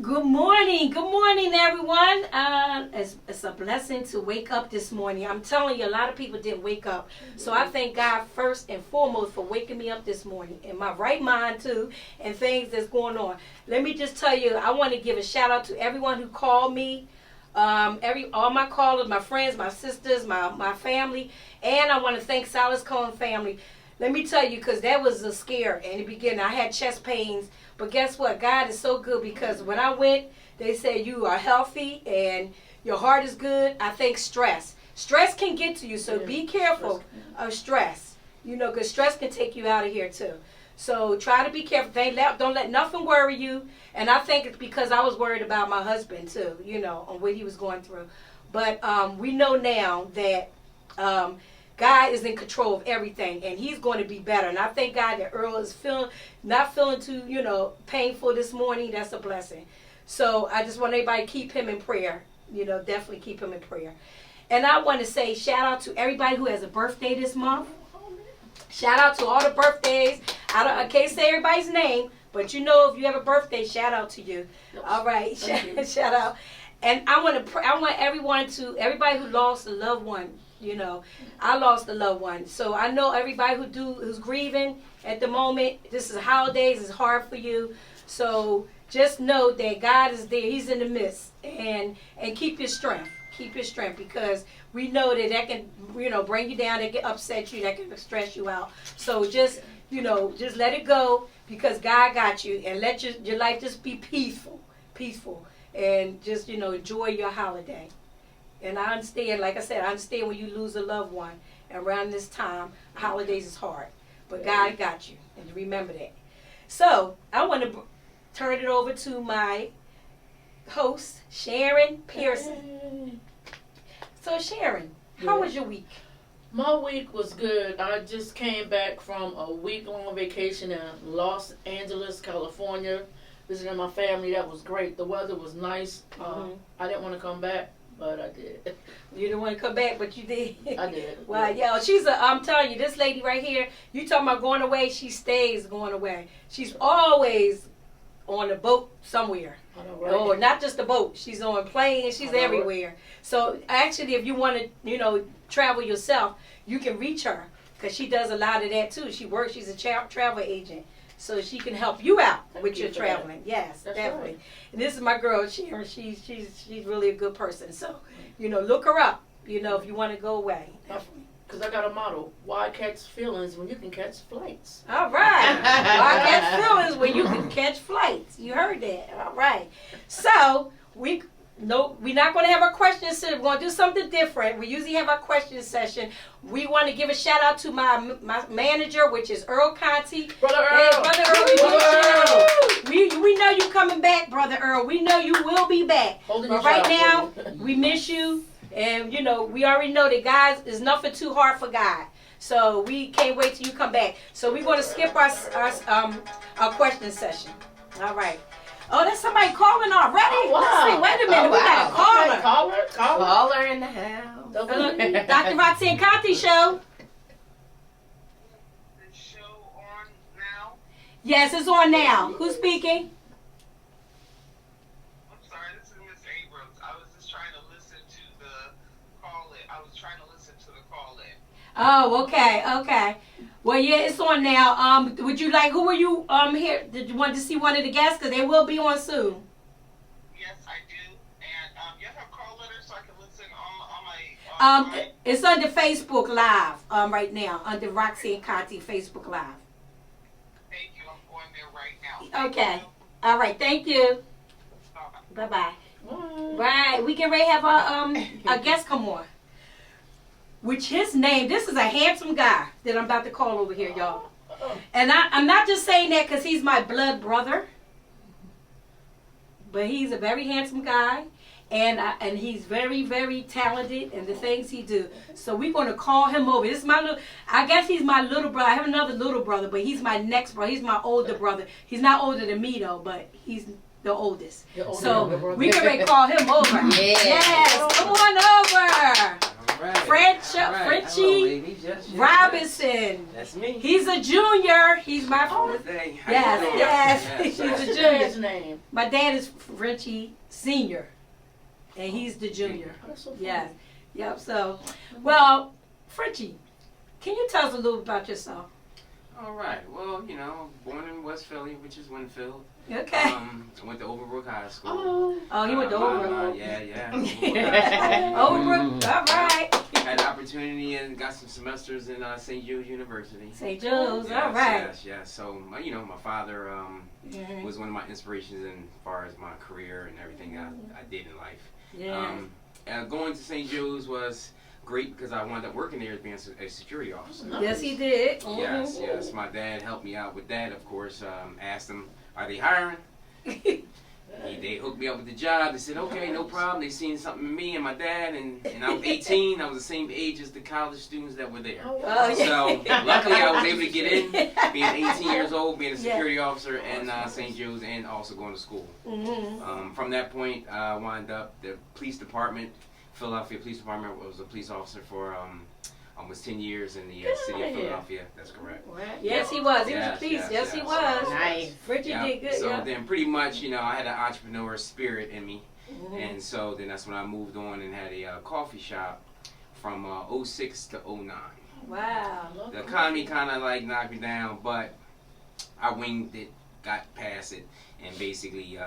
Good morning, everyone. It's a blessing to wake up this morning. I'm telling you, a lot of people didn't wake up. So I thank God first and foremost for waking me up this morning in my right mind too, and things that's going on. Let me just tell you, I want to give a shout out to everyone who called me, all my callers, my friends, my sisters, my family, and I want to thank Silas Cohen family. Let me tell you, because that was a scare in the beginning. I had chest pains. But guess what? God is so good, because when I went, they said you are healthy and your heart is good. I think stress. Stress can get to you, so be careful of stress. You know, because stress can take you out of here too. So try to be careful. Don't let nothing worry you. And I think it's because I was worried about my husband too, you know, on what he was going through. But we know now that God is in control of everything, and he's going to be better. And I thank God that Earl is not feeling too, painful this morning. That's a blessing. So I just want everybody to keep him in prayer. Definitely keep him in prayer. And I want to say shout out to everybody who has a birthday this month. Shout out to all the birthdays. I can't say everybody's name, but if you have a birthday, shout out to you. All right, shout out. And I want everybody who lost a loved one. I lost a loved one. So I know everybody who's grieving at the moment. This is holidays. It's hard for you. So just know that God is there. He's in the midst. And keep your strength. Keep your strength, because we know that can, bring you down. That can upset you. That can stress you out. So just let it go, because God got you. And let your life just be peaceful. And just, enjoy your holiday. And I understand, like I said, I understand when you lose a loved one. Around this time, holidays is hard. But God got you. And remember that. So, I want to turn it over to my host, Sharon Pearson. So, Sharon, how was your week? My week was good. I just came back from a week-long vacation in Los Angeles, California, visiting my family. That was great. The weather was nice. I didn't want to come back, but I did. You didn't want to come back, but you did. I did. Well, yeah, I'm telling you, this lady right here, you talking about going away, she stays going away. She's always on a boat somewhere. I know, right? Oh, not just a boat. She's on planes. She's everywhere. Right? So actually, if you want to, travel yourself, you can reach her, because she does a lot of that too. She's a travel agent. So she can help you out with your traveling. Yes, that's definitely. Right. And this is my girl, Sharon. She's really a good person. So, look her up, if you want to go away. Because I got a motto: why catch feelings when you can catch flights? All right. Why catch feelings when you can catch flights? You heard that. All right. So, we're not going to have our question session. We're going to do something different. We usually have our question session. We want to give a shout out to my manager, which is Earl Contee. Brother Earl. Hey, Brother Earl, we know you coming back, Brother Earl. We know you will be back. But right now, we miss you. And, we already know that God is nothing too hard for God. So we can't wait till you come back. So we're going to skip our question session. All right. Oh, there's somebody calling already? Oh, wow. Let's see. Wait a minute. We got a caller. Okay, caller in the house. Dr. Roxanne Contee show. Is the show on now? Yes, it's on now. Who's speaking? I'm sorry, this is Miss Abrams. I was just trying to listen to the call-in. I was trying to listen to the call-in. Oh, okay. Well, yeah, it's on now. Who were you here? Did you want to see one of the guests? Because they will be on soon. Yes, I do. And you have call letters so I can listen on my... It's under Facebook Live right now, under Roxanne Contee Facebook Live. Thank you. I'm going there right now. Okay. All right. Thank you. Bye-bye. Right. We can ready to have a guest come on. Which his name, this is a handsome guy that I'm about to call over here, y'all. And I'm not just saying that because he's my blood brother. But he's a very handsome guy. And he's very, very talented in the things he do. So we're going to call him over. This is I guess he's my little brother. I have another little brother, but he's my next brother. He's my older brother. He's not older than me, though, but he's the oldest. So we can call him over. Yes. Come on over. right. Frenchie Hello, ladies. Yes, Robinson. That's me. He's a junior. He's my Hey, how Yes, you doing? yes. Yes, He's a What's junior. Dad's name? My dad is Frenchie Senior, and he's the junior. That's so funny. Yes. Yep. So, well, Frenchie, can you tell us a little about yourself? All right. Well, you know, born in West Philly, which is Winfield. Okay. I went to Overbrook High School. Oh. Oh, you went to Overbrook. Yeah. Overbrook High School. Overbrook. All right. Had an opportunity and got some semesters in St. Jude University. St. Joe's. All right. Yes. So, you know, my father Mhm. was one of my inspirations in as far as my career and everything I did in life. Yeah. Going to St. Jude's was great because I wound up working there as being a security officer. Yes, he did. Yes, yes. My dad helped me out with that, of course. Asked them, are they hiring? They hooked me up with the job. They said, okay, no problem. They seen something in me and my dad, and I was 18. I was the same age as the college students that were there. Oh, Oh, yeah. So luckily I was able to get in, being 18 years old, being a security officer in St. Jude's and also going to school. Mm-hmm. From that point, I wound up the police department, Philadelphia Police Department. Was a police officer for almost 10 years in the city of Philadelphia. That's correct. Yes, he was. He was a Yes, police. yes, Yes, he yes. was. Nice. Frenchie Yeah. did good. So Yeah. then pretty much, you know, I had an entrepreneur spirit in me. Mhm. And so then that's when I moved on and had a coffee shop from 06 to 09. Wow. The economy kind of like knocked me down, but I winged it, got past it, and basically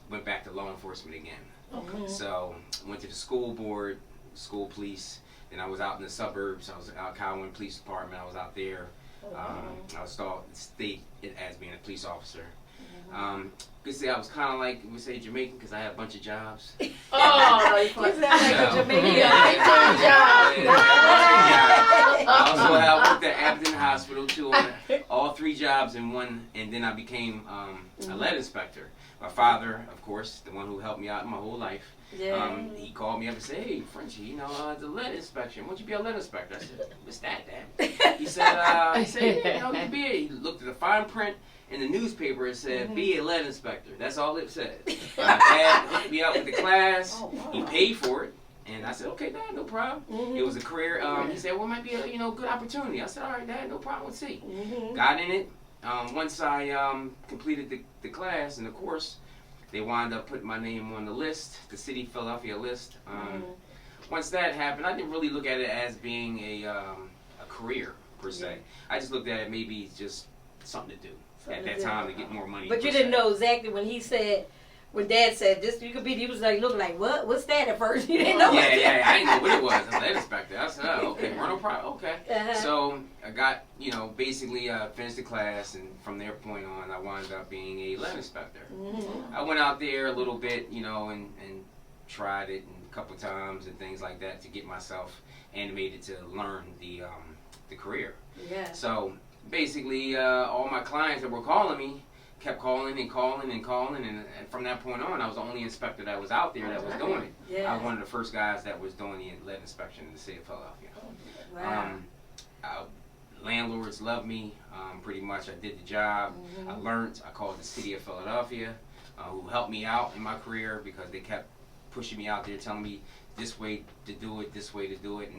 went back to law enforcement again. Mhm. So went to the school board, school police. Then I was out in the suburbs. I was out Calhoun Police Department. I was out there. I was state as being a police officer. Could say I was kind of like, we say Jamaican, because I had a bunch of jobs. Oh, no, you You sound like a So- Jamaican. I also have worked at Abington Hospital too, on all 3 jobs in one, and then I became a lead inspector. My father, of course, the one who helped me out my whole life, Yeah. he called me up and said, "Hey, Frenchie, you know, the lead inspection. Why don't you be a lead inspector?" I said, "What's that, Dad?" He said, "Yeah, you know, you be." He looked at the fine print in the newspaper. It said, "Be a lead inspector." That's all it said. My dad hooked me up with the class. He paid for it. And I said, "Okay, Dad, no problem." It was a career. He said, "Well, it might be a good opportunity." I said, "All right, Dad, no problem. Let's see." Got in it. Once I completed the class and the course, they wound up putting my name on the list, the City of Philadelphia list. Once that happened, I didn't really look at it as being a career per se. I just looked at it maybe just something to do at that time to get more money. But you didn't know exactly when he said, when Dad said this, you could be, he was like, looking like, what? What's that at first? You didn't know. Yeah, I didn't know what it was. I was a lead inspector. I said, "Oh, okay, no problem, okay." So I got, you know, basically finished the class, and from that point on, I wound up being a lead inspector. I went out there a little bit, you know, and tried it a couple times and things like that to get myself animated to learn the career. Yeah. So basically, all my clients that were calling me kept calling and calling and calling, and from that point on, I was the only inspector that was out there that was doing it. Yeah. I was one of the first guys that was doing the lead inspection in the city of Philadelphia. Wow. Landlords loved me. Pretty much, I did the job. I learned. I called the city of Philadelphia, who helped me out in my career because they kept pushing me out there, telling me this way to do it, this way to do it,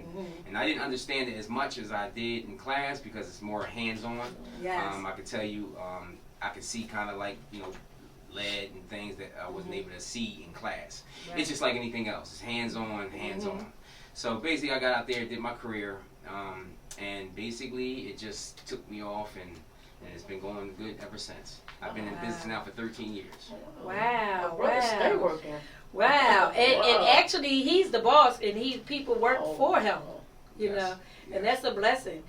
and I didn't understand it as much as I did in class because it's more hands-on. Yes. I could tell you, I could see kind of like, you know, lead and things that I wasn't able to see in class. Right. It's just like anything else. It's hands-on, hands-on. So basically, I got out there, did my career, and basically it just took me off, and it's been going good ever since. I've been in business now for 13 years. Wow. Brother, stay Wow. working. Wow. And Wow. actually, he's the boss, and people work for him. You Yes. know, and Yes. that's a blessing.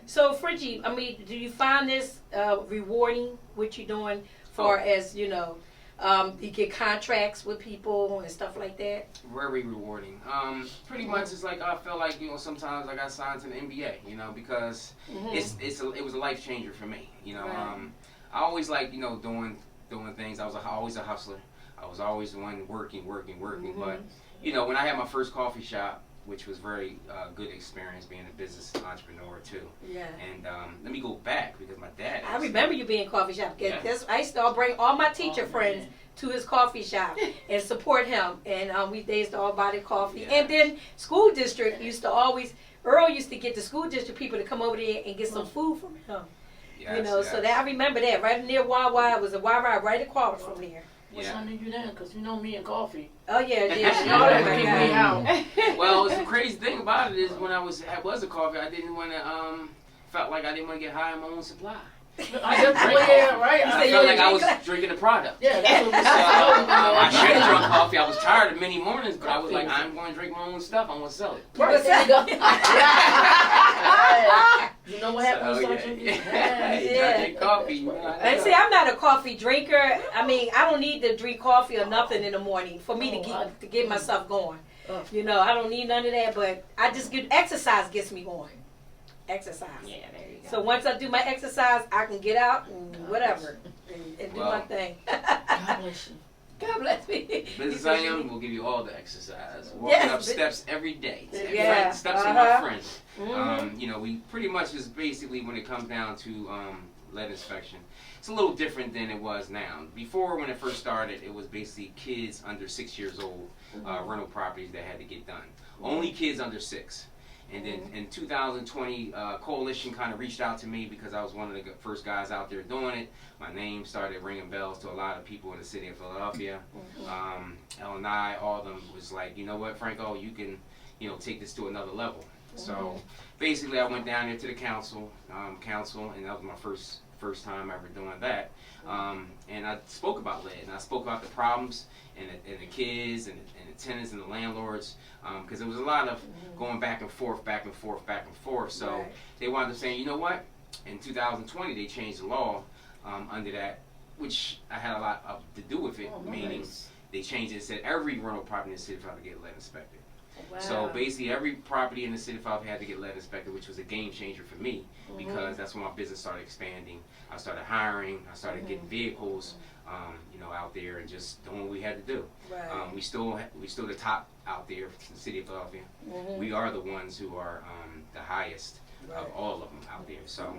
So, Frenchie, I mean, do you find this rewarding, what you're doing, far as, you know, you get contracts with people and stuff like that? Very rewarding. Pretty much it's like I felt like, you know, sometimes I got signed to the NBA, you know, because it was a life changer for me, you know. Right. I always like, you know, doing things. I was always a hustler. I was always the one working, but you know, when I had my first coffee shop, which was very good experience being a business entrepreneur too. Yeah. And let me go back because my dad. I remember you being coffee shop. Yeah. I used to bring all my teacher friends to his coffee shop and support him. And they used to all buy the coffee. Yeah. And then school district used to always, Earl used to get the school district people to come over there and get some food from him. Yes, You know, yes. so that I remember that. Right near Wawa, it was a Wawa right across from there. What Yeah. time did you then? Because you know me and coffee. Oh, yeah, yeah. Y'all had to Oh, keep my me God. out. Well, the crazy thing about it is when I was a coffee, I didn't want to felt like I didn't want to get high on my own supply. I just, yeah, right. I felt like I was drinking the product. Yeah, that's what we So I should have said. drunk coffee. I was tired of many mornings, but I was like, I'm going to drink my own stuff. I'm going to sell it. Right, there you go. You know what happened So, with yeah, something? yeah. You gotta drink coffee. You know, And see, I'm not a coffee drinker. I mean, I don't need to drink coffee or nothing in the morning for me to get myself going. You know, I don't need none of that, but I just get exercise gets me going. Exercise. Yeah, there you go. So once I do my exercise, I can get out and whatever and do my thing. God bless you. God bless me. Business I am will give you all the exercise. Walking Yes, up steps every day. Yeah, Steps are my uh-huh. friend. Mhm. You know, we pretty much is basically when it comes down to lead inspection. It's a little different than it was now. Before, when it first started, it was basically kids under 6 years old, rental properties that had to get done. Only kids under 6. And then in 2020, Coalition kind of reached out to me because I was one of the first guys out there doing it. My name started ringing bells to a lot of people in the city of Philadelphia. L&I, all of them was like, you know what, Franco, you can, take this to another level. So basically, I went down there to the council, and that was my first time ever doing that. And I spoke about lead, and I spoke about the problems and the kids and the tenants and the landlords, because there was a lot of going back and forth. So they wound up saying, you know what? In 2020, they changed the law under that, which I had a lot to do with it, meaning they changed it and said every rental property in the city had to get lead inspected. Wow. So basically, every property in the city of Philadelphia had to get lead inspected, which was a game changer for me because that's when my business started expanding. I started hiring. I started getting vehicles, out there and just doing what we had to do. Right. We still the top out there in the city of Philadelphia. We are the ones who are the highest of all of them out there. So,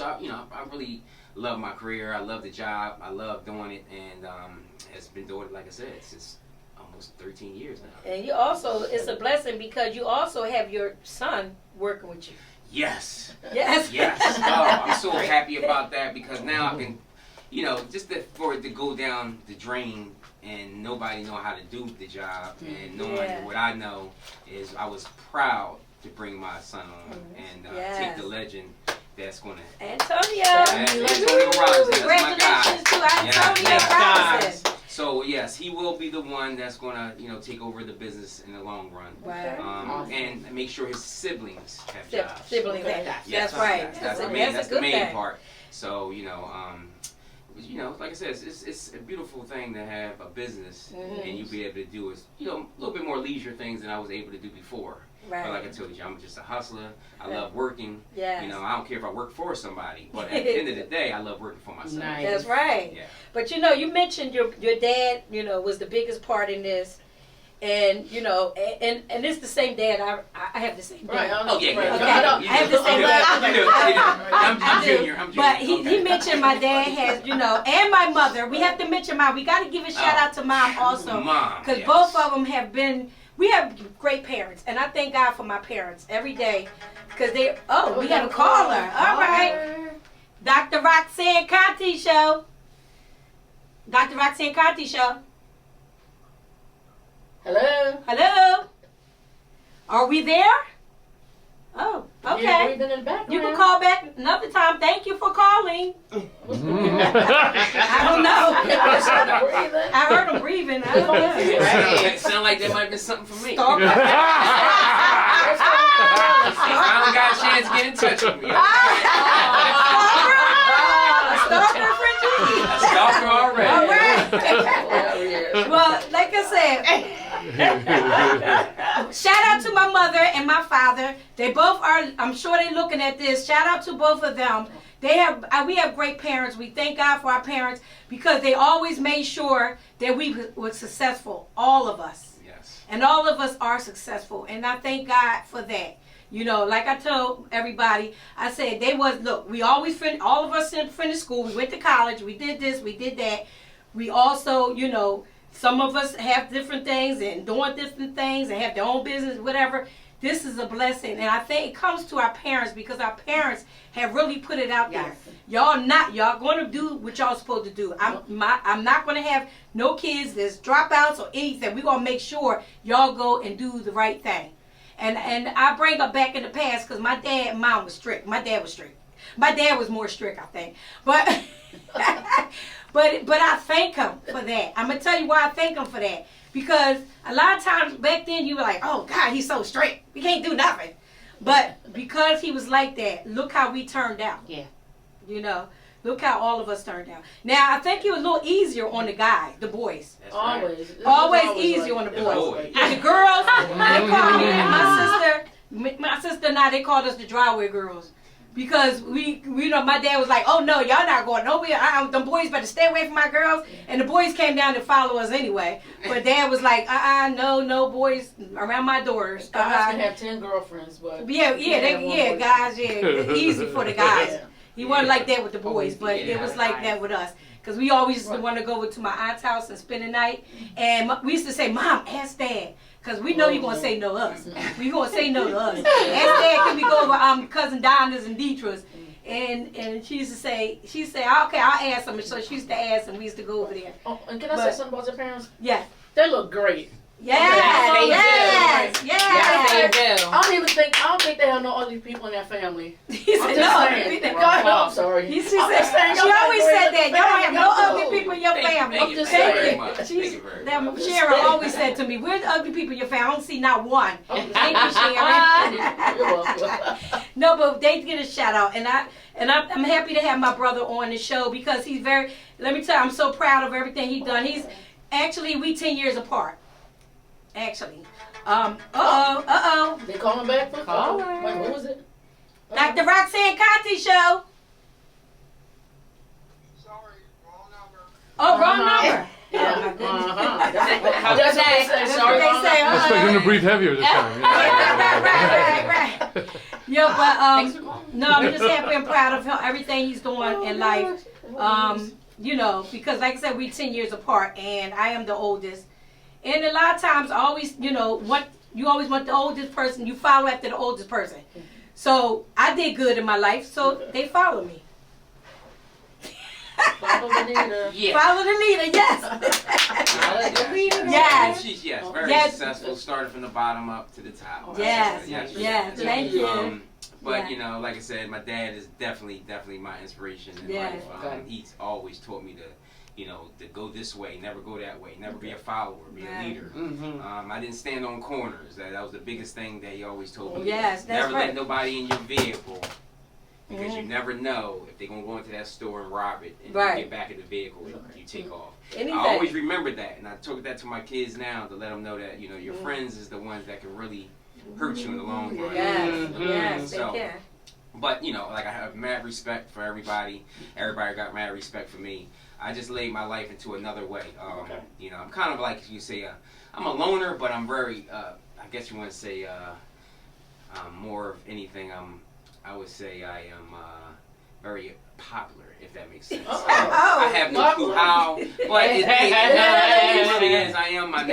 I really love my career. I love the job. I love doing it, and it's been doing it, like I said, since almost 13 years now. And you also, it's a blessing because you also have your son working with you. Yes. Yes. Yes. Oh, I'm so happy about that because now I can, just for it to go down the drain and nobody know how to do the job and knowing what I know is I was proud to bring my son on and take the legend that's going to... Antonio. Antonio Robinson. That's my guy. Congratulations to Antonio Robinson. So yes, he will be the one that's gonna, take over the business in the long run, and make sure his siblings have jobs. Siblings, Yes, that's right. That's the main thing. part. So like I said, it's a beautiful thing to have a business and you be able to do a little bit more leisure things than I was able to do before. Right. But like I told you, I'm just a hustler. I love working. Yes. I don't care if I work for somebody, but at the end of the day, I love working for myself. Nice. That's right. Yeah. But you mentioned your dad, was the biggest part in this. And and it's the same dad. I have the same dad. Right, Oh yeah, right. yeah. Okay. I I have the same dad. I'm junior. But he mentioned my dad has, and my mother. We have to mention mom. We got to give a shout out to mom also. Mom. Because Yes. both of them we have great parents. And I thank God for my parents every day. Because we have a caller. All right. Dr. Roxanne Contee Show. Dr. Roxanne Contee Show. Hello? Hello? Are we there? Oh, Yeah, okay. breathing in the background. You can call back another time. Thank you for calling. I don't know. I heard him breathing. I don't know. It sound like that might have been something for me. Stalker. I only got a chance to get in touch with me. Stalker for you. A stalker already. All right. Well, like I said, shout out to my mother and my father. They both are, I'm sure they're looking at this. Shout out to both of them. We have great parents. We thank God for our parents because they always made sure that we were successful, all of us. Yes. And all of us are successful. And I thank God for that. You know, like I told everybody, I said we always all of us finished school. We went to college. We did this. We did that. We also, you know, some of us have different things and doing different things and have their own business, whatever. This is a blessing. And I think it comes to our parents because our parents have really put it out there. Y'all going to do what y'all supposed to do. I'm not going to have no kids that's dropouts or anything. We're going to make sure y'all go and do the right thing. And I bring her back in the past because my dad and mom was strict. My dad was strict. My dad was more strict, I think. But but I thank him for that. I'm going to tell you why I thank him for that. Because a lot of times back then you were like, oh, God, he's so strict. We can't do nothing. But because he was like that, look how we turned out. Yeah. You know, look how all of us turned out. Now, I think he was a little easier on the guys, the boys. That's Always. right. Always easier on the boys. And the girls, they call me, my sister now, they called us the driveway girls. Because we know, my dad was like, oh no, y'all not going nowhere. The boys better stay away from my girls. And the boys came down to follow us anyway. But dad was like, no boys around my daughters. Guys can have 10 girlfriends, but guys, easy for the guys. He wasn't like that with the boys, but it was like that with us. Because we always used to want to go to my aunt's house and spend the night. And we used to say, Mom, ask Dad. Because we know you're going to say no to us. We're going to say no to us. Ask Dad, can we go over cousin Donna's and Deetra's? And she used to say, okay, I'll ask them. And so she used to ask, and we used to go over there. Oh, and can I say something about your parents? Yeah. They look great. Yes. I don't think they have no ugly people in their family. He said, I'm sorry. She always said that. Y'all don't have no ugly people in your family. I'm just saying. Sharon always said to me, where's the ugly people in your family? I don't see not one. Thank you, Sharon. You're welcome. No, but they get a shout out. And I'm happy to have my brother on the show because he's let me tell you, I'm so proud of everything he's done. We 10 years apart. Actually. They calling back for the call? Wait, what was it? Like the Roxanne Contee show. Sorry, wrong number. Oh, wrong number. Yeah. Oh, my goodness. That's what they say. Sorry, That's what they say. wrong number. Expect them to breathe heavier this time. Right. Yeah, but no, I'm just happy and proud of him, everything he's doing in life. You know, because like I said, we're 10 years apart, and I am the oldest. And a lot of times, you always want the oldest person. You follow after the oldest person. So I did good in my life, so they follow me. Follow the leader. Yeah. Follow the leader, yes. Yes. She's very successful. Started from the bottom up to the top. Yes. Thank you. But you know, like I said, my dad is definitely my inspiration in life. He's always taught me to go this way, never go that way, never be a follower, be a leader. I didn't stand on corners. That was the biggest thing that he always told me. Yes, that's never right. let nobody in your vehicle, because you never know if they're gonna go into that store and rob it, and you get back in the vehicle and you take off. Anything. I always remember that, and I told that to my kids now to let them know that your friends is the ones that can really hurt you in the long run. Yes, they can. But like I have mad respect for everybody. Everybody got mad respect for me. I just laid my life into another way. I'm kind of like you say, I'm a loner, but I'm very, I guess you want to say, more of anything. I would say I am very popular, if that makes sense. I have no clue how, but it really is. I am. My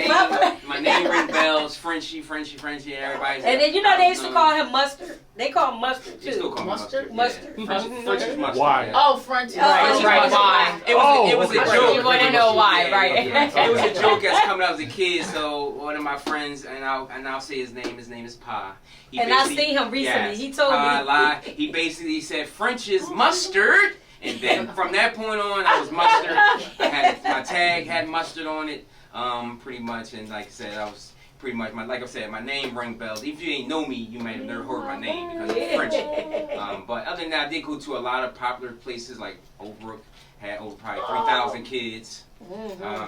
name rings bells. Frenchie. Everybody's. And then they used to call him Mustard. They call him Mustard too. They still call Mustard? him Mustard. Frenchie's Mustard. Why? Yeah. Oh, Frenchie. Right, why? It was a joke. You want to know why, right? It was a joke as coming out as a kid. So one of my friends, and I'll say his name. His name is Pa. And I seen him recently. Yes, He told me. He basically said French's Mustard. And then from that point on, I was Mustard. My tag had Mustard on it, pretty much. And like I said, I was pretty much my name rang bells. If you ain't know me, you might have never heard my name because it's French. But other than that, I did go to a lot of popular places like Overbrook, had over probably 3,000 kids.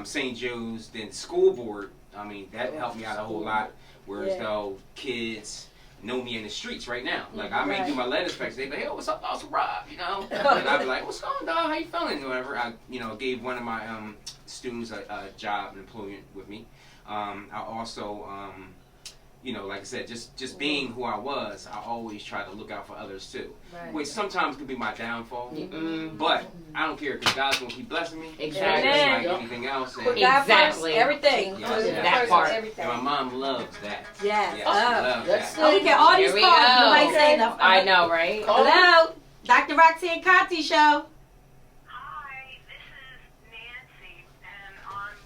St. Joe's, then school board. I mean, that helped me out a whole lot. Whereas though kids know me in the streets right now. Like I may do my letter specs, they be like, "Hey, what's up, Officer Rob?" And I'd be like, "What's going on, dog? How you feeling?" Whatever. I gave one of my students a job and employment with me. I also, you know, like I said, just being who I was, I always try to look out for others too, Right. which sometimes could be my downfall. But I don't care because God's gonna keep blessing me. Exactly. Just Amen. like anything else. Put And, God Exactly. first, everything. Yes, Put yes. That first, part. everything. and my mom loves that. Yes. Yes, Oh. she loves That's that. Oh, we get all these Here we calls. go. Nobody say nothing. I know, right? Hello, Dr. Roxanne Contee Show. Hi, this is Nancy, and I'm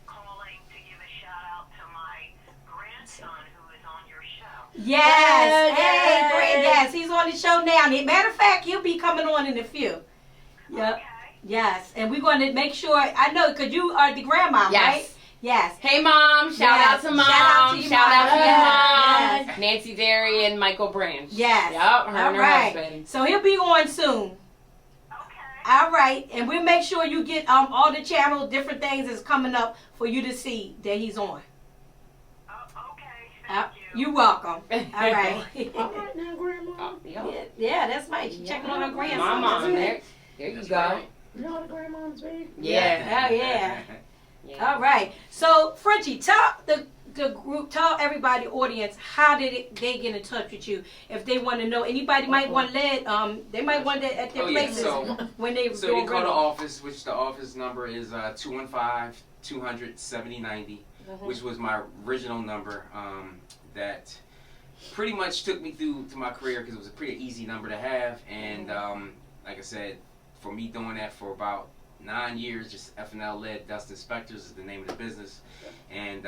calling to give a shout out to my grandson who is on your show. Yes. Yay. Hey, great. Yes, he's on the show now. And matter of fact, he'll be coming on in a few. Yep. Okay. Yes. And we're going to make sure, I know, because you are the grandma, Yes. right? Yes. Hey, Mom. Shout Yes. out to Mom. Shout out to your Shout out to mom. your Yes. mom. Nancy Derry and Michael Branch. Yes. Yep, her and All her right. husband. So he'll be on soon. Okay. All right. And we'll make sure you get all the channel, different things that's coming up for you to see that he's on. Okay. Thank you. You're welcome. All right. All right now, Grandma. Yeah, that's right. She's checking on her grandson. Mama, isn't it? there you That's go. right. You know the grandma's baby? Yeah. Oh, yeah. Yeah. All right. So, Frenchie, tell the group, tell everybody, audience, how did they get in touch with you if they want to know? Anybody might want lead. They might want that at their Oh, yeah, places so- when they So go you call the around. office, which the office number is 215-200-7090, which was my original number. That pretty much took me through to my career because it was a pretty easy number to have, and like I said, for me doing that for about 9 years, just F&L led dust inspectors is the name of the business, and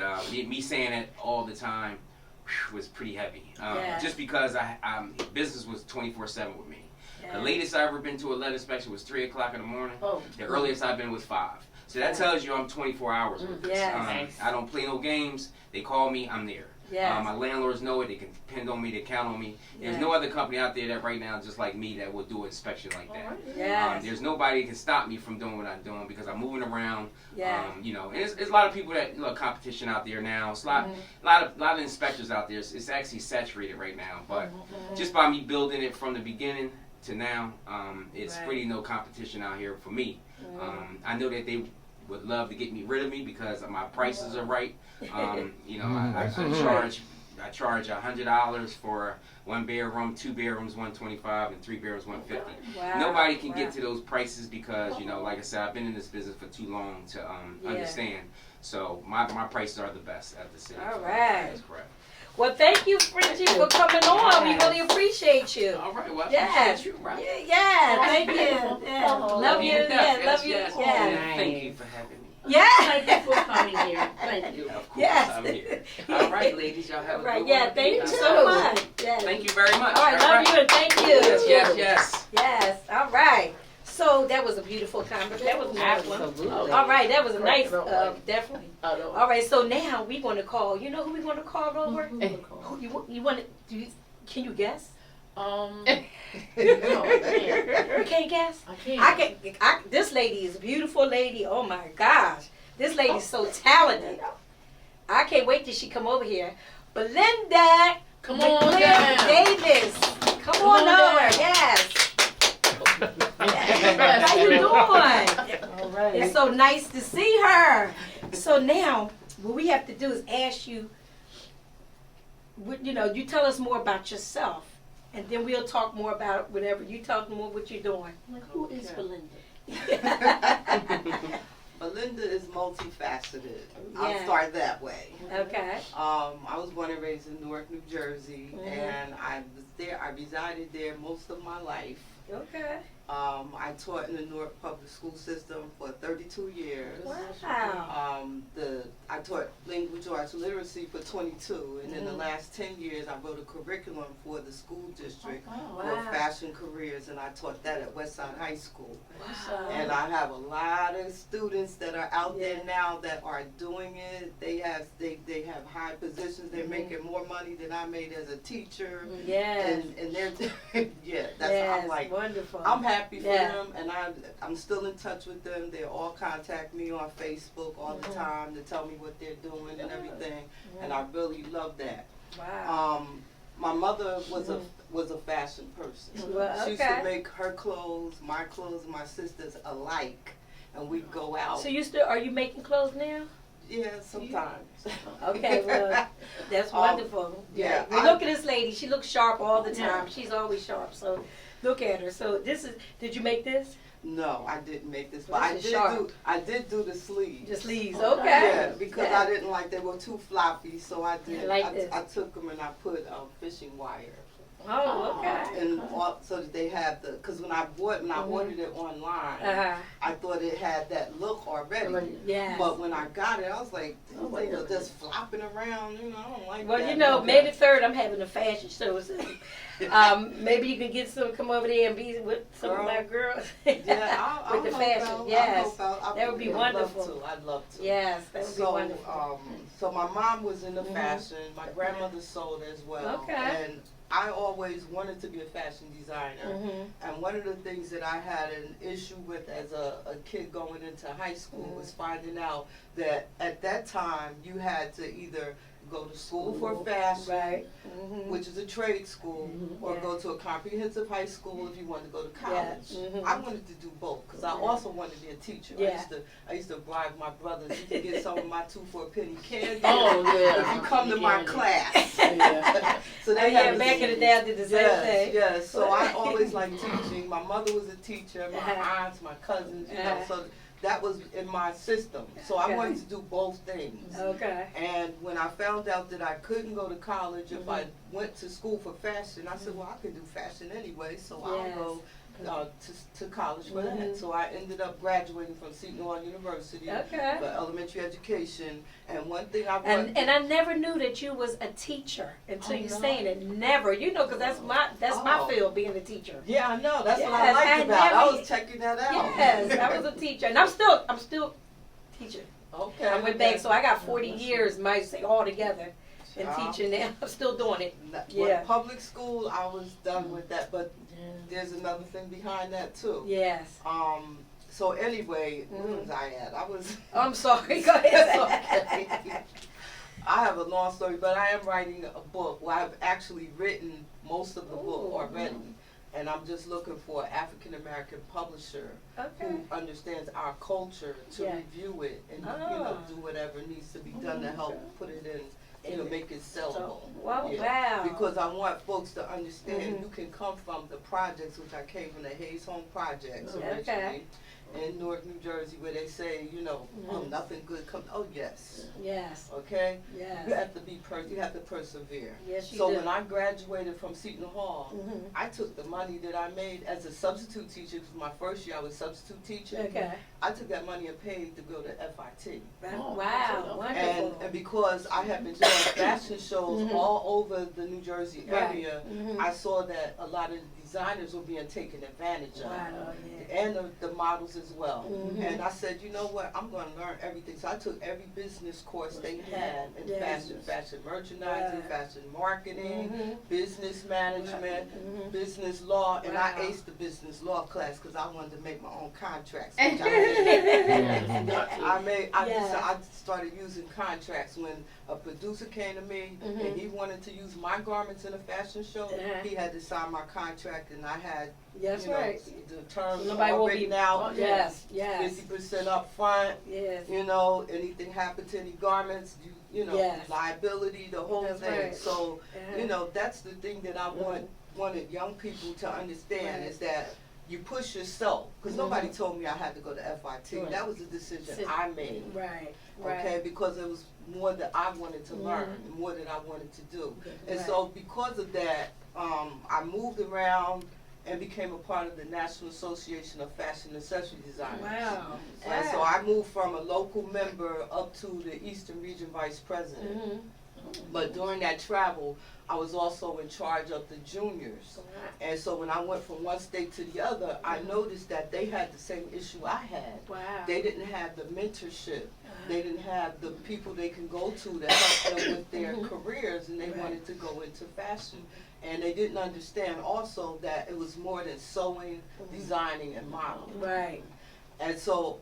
me saying it all the time was pretty heavy, Yeah. just because business was 24/7 with me. Yeah. The latest I ever been to a lead inspection was 3 o'clock in the morning. Oh. The earliest I've been was 5. So that tells you I'm 24 hours with this. Yes. Nice. I don't play no games. They call me, I'm there. Yes. My landlords know it. They can depend on me. They count on me. There's no other company out there that right now, just like me, that will do an inspection like that. Yes. There's nobody that can stop me from doing what I'm doing because I'm moving around. Yeah. You know, and it's a lot of people that competition out there now. It's a lot of inspectors out there. It's actually saturated right now. But just by me building it from the beginning to now, it's Right. pretty no competition out here for me. I know that they would love to get me rid of me because my prices are right. You know, I charge $100 for 1 bedroom, 2 bedrooms, $125, and 3 bedrooms, $150. Wow. Nobody can get to those prices because, you know, like I said, I've been in this business for too long to understand. So my prices are the best at the city. All So right. That's correct. Well, thank you, Frenchie, for coming on. We really appreciate you. All right. Well, I Yes. appreciate you, right? Yeah, thank you. Yeah. Love you. Yeah, love you. Yes. Yeah. Thank you for having me. Yeah. Thank you for coming here. Thank you. Of course, Yes. I'm here. All right, ladies, y'all have a Right. good Yeah. one. Thank you All so right. much. Yes. Thank you very much. All right. Love you and thank you. Yes. Yes. All right. So that was a beautiful conversation. That was a nice one. Absolutely. All right. That was a nice. Definitely. I don't. All right. So now we're going to call. You know who we're going to call over? Who you want to? Can you guess? No, I can't. You can't guess. I can't. I can. This lady is a beautiful lady. Oh my gosh, this lady is so talented. I can't wait till she come over here. Belinda Come on down. Davis, come on over. down. Yes. Yes. How you doing? All right. It's so nice to see her. So now, what we have to do is ask you. You know, you tell us more about yourself, and then we'll talk more about whatever you talk more what you're doing. Like, who is Belinda? Belinda is multifaceted. Yeah. I'll start that way. Okay. I was born and raised in Newark, New Jersey, Mhm. and I resided there most of my life. Okay. I taught in the Newark public school system for 32 years. Wow. I taught language arts literacy for 22, and in the Mhm. last 10 years, I wrote a curriculum for the school district for Wow. fashion careers, and I taught that at Westside High School. Wow. And I have a lot of students that are out Yeah. there now that are doing it. They have high positions. They're Mhm. making more money than I made as a teacher. Yes. And they're yeah. That's Yes. I'm like Wonderful. I'm happy for Yeah. them, and I'm still in touch with them. They all contact me on Facebook all the Mhm. time to tell me what they're doing and everything. And I really love that. Wow. My mother was a fashion person. Well, She used okay. to make her clothes, my clothes, my sisters alike, and we'd go out. So are you making clothes now? Yeah, sometimes. Okay, well, that's wonderful. yeah, Well, look at this lady. She looks sharp all the time. She's always sharp. So, look at her. So, this is. Did you make this? No, I didn't make this, Well, but this is sharp. I did do the sleeves. The sleeves. Okay. Okay. Yeah, because I didn't like they were too floppy, so I did. I like this. I took them and I put fishing wire. Oh, okay. And so that they have the, because when I ordered it online, I thought it had that look already. Yeah. But when I got it, I was like, these things are just flopping around. You know, I don't like Well, that. you know, May the 3rd, I'm having a fashion show. So, maybe you can get come over there and be with some of my girls. Yeah, I'll with the help fashion. out. Yes. I'll help out. That would be wonderful. I'd love to. Yes, that would be wonderful. So my mom was into fashion. My grandmother sewed as well. Okay. And I always wanted to be a fashion designer. And one of the things that I had an issue with as a kid going into high school was finding out that at that time you had to either go to school for fashion, Right. which is a trade school, or go to a comprehensive high school if you wanted to go to college. I wanted to do both because I also wanted to be a teacher. I used to bribe my brothers. You can get some of my 2 for a penny candy. Oh, yeah. If you come to my class. Yeah. So they had back in the day I did the same thing. Yes. So I always liked teaching. My mother was a teacher. My aunts, my cousins. You know, so that was in my system. So I wanted to do both things. Okay. And when I found out that I couldn't go to college if I went to school for fashion, I said, well, I can do fashion anyway, so I'll go to college for that. So I ended up graduating from Seton Hall University for elementary education. And one thing I and I never knew that you was a teacher until you saying it. Never, you know, because that's my field, being a teacher. Yeah, I know. That's what I liked about it. I was checking that out. Yes, I was a teacher, and I'm still teaching. Okay. I went back, so I got 40 years, might say, all together in teaching. Now I'm still doing it. With public school, I was done with that, but there's another thing behind that too. Yes. So anyway, where was I at? I'm sorry. Go ahead. Okay. I have a long story, but I am writing a book. Well, I've actually written most of the book already. And I'm just looking for an African American publisher who understands our culture to review it and do whatever needs to be done to help put it in, make it sellable. Wow. Because I want folks to understand you can come from the projects, which I came from the Hayes Home Projects originally. In Newark, New Jersey, where they say, oh, nothing good comes. Oh, yes. Yes. Okay? Yes. You have to you have to persevere. Yes, you so do. when I graduated from Seton Hall, I took the money that I made as a substitute teacher, because my first year I was substitute teaching. Okay. I took that money and paid to go to FIT. Wow, wonderful. And because I have been doing fashion shows all over the New Jersey area, I saw that a lot of designers were being taken advantage of. Wow, And the models as well. And I said, you know what, I'm going to learn everything. So I took every business course they had in fashion merchandising, fashion marketing, business management, business law, and I aced the business law class because I wanted to make my own contracts. Which I started using contracts when a producer came to me and he wanted to use my garments in a fashion show. He had to sign my contract, and I had the terms all written out. Yes, yes. 50% up front. Yes. Anything happened to any garments, liability, the whole thing. Right. So, that's the thing that I wanted young people to understand is that you push yourself, because nobody told me I had to go to FIT. That was a decision I made. Right. Okay, because it was more that I wanted to learn, more that I wanted to do. And so because of that, I moved around and became a part of the National Association of Fashion Accessory Designers. Wow. And so I moved from a local member up to the Eastern Region Vice President. But during that travel, I was also in charge of the juniors. And so when I went from one state to the other, I noticed that they had the same issue I had. Wow. They didn't have the mentorship. They didn't have the people they can go to help them with their careers, and they wanted to go into fashion. And they didn't understand also that it was more than sewing, designing, and modeling. Right. And so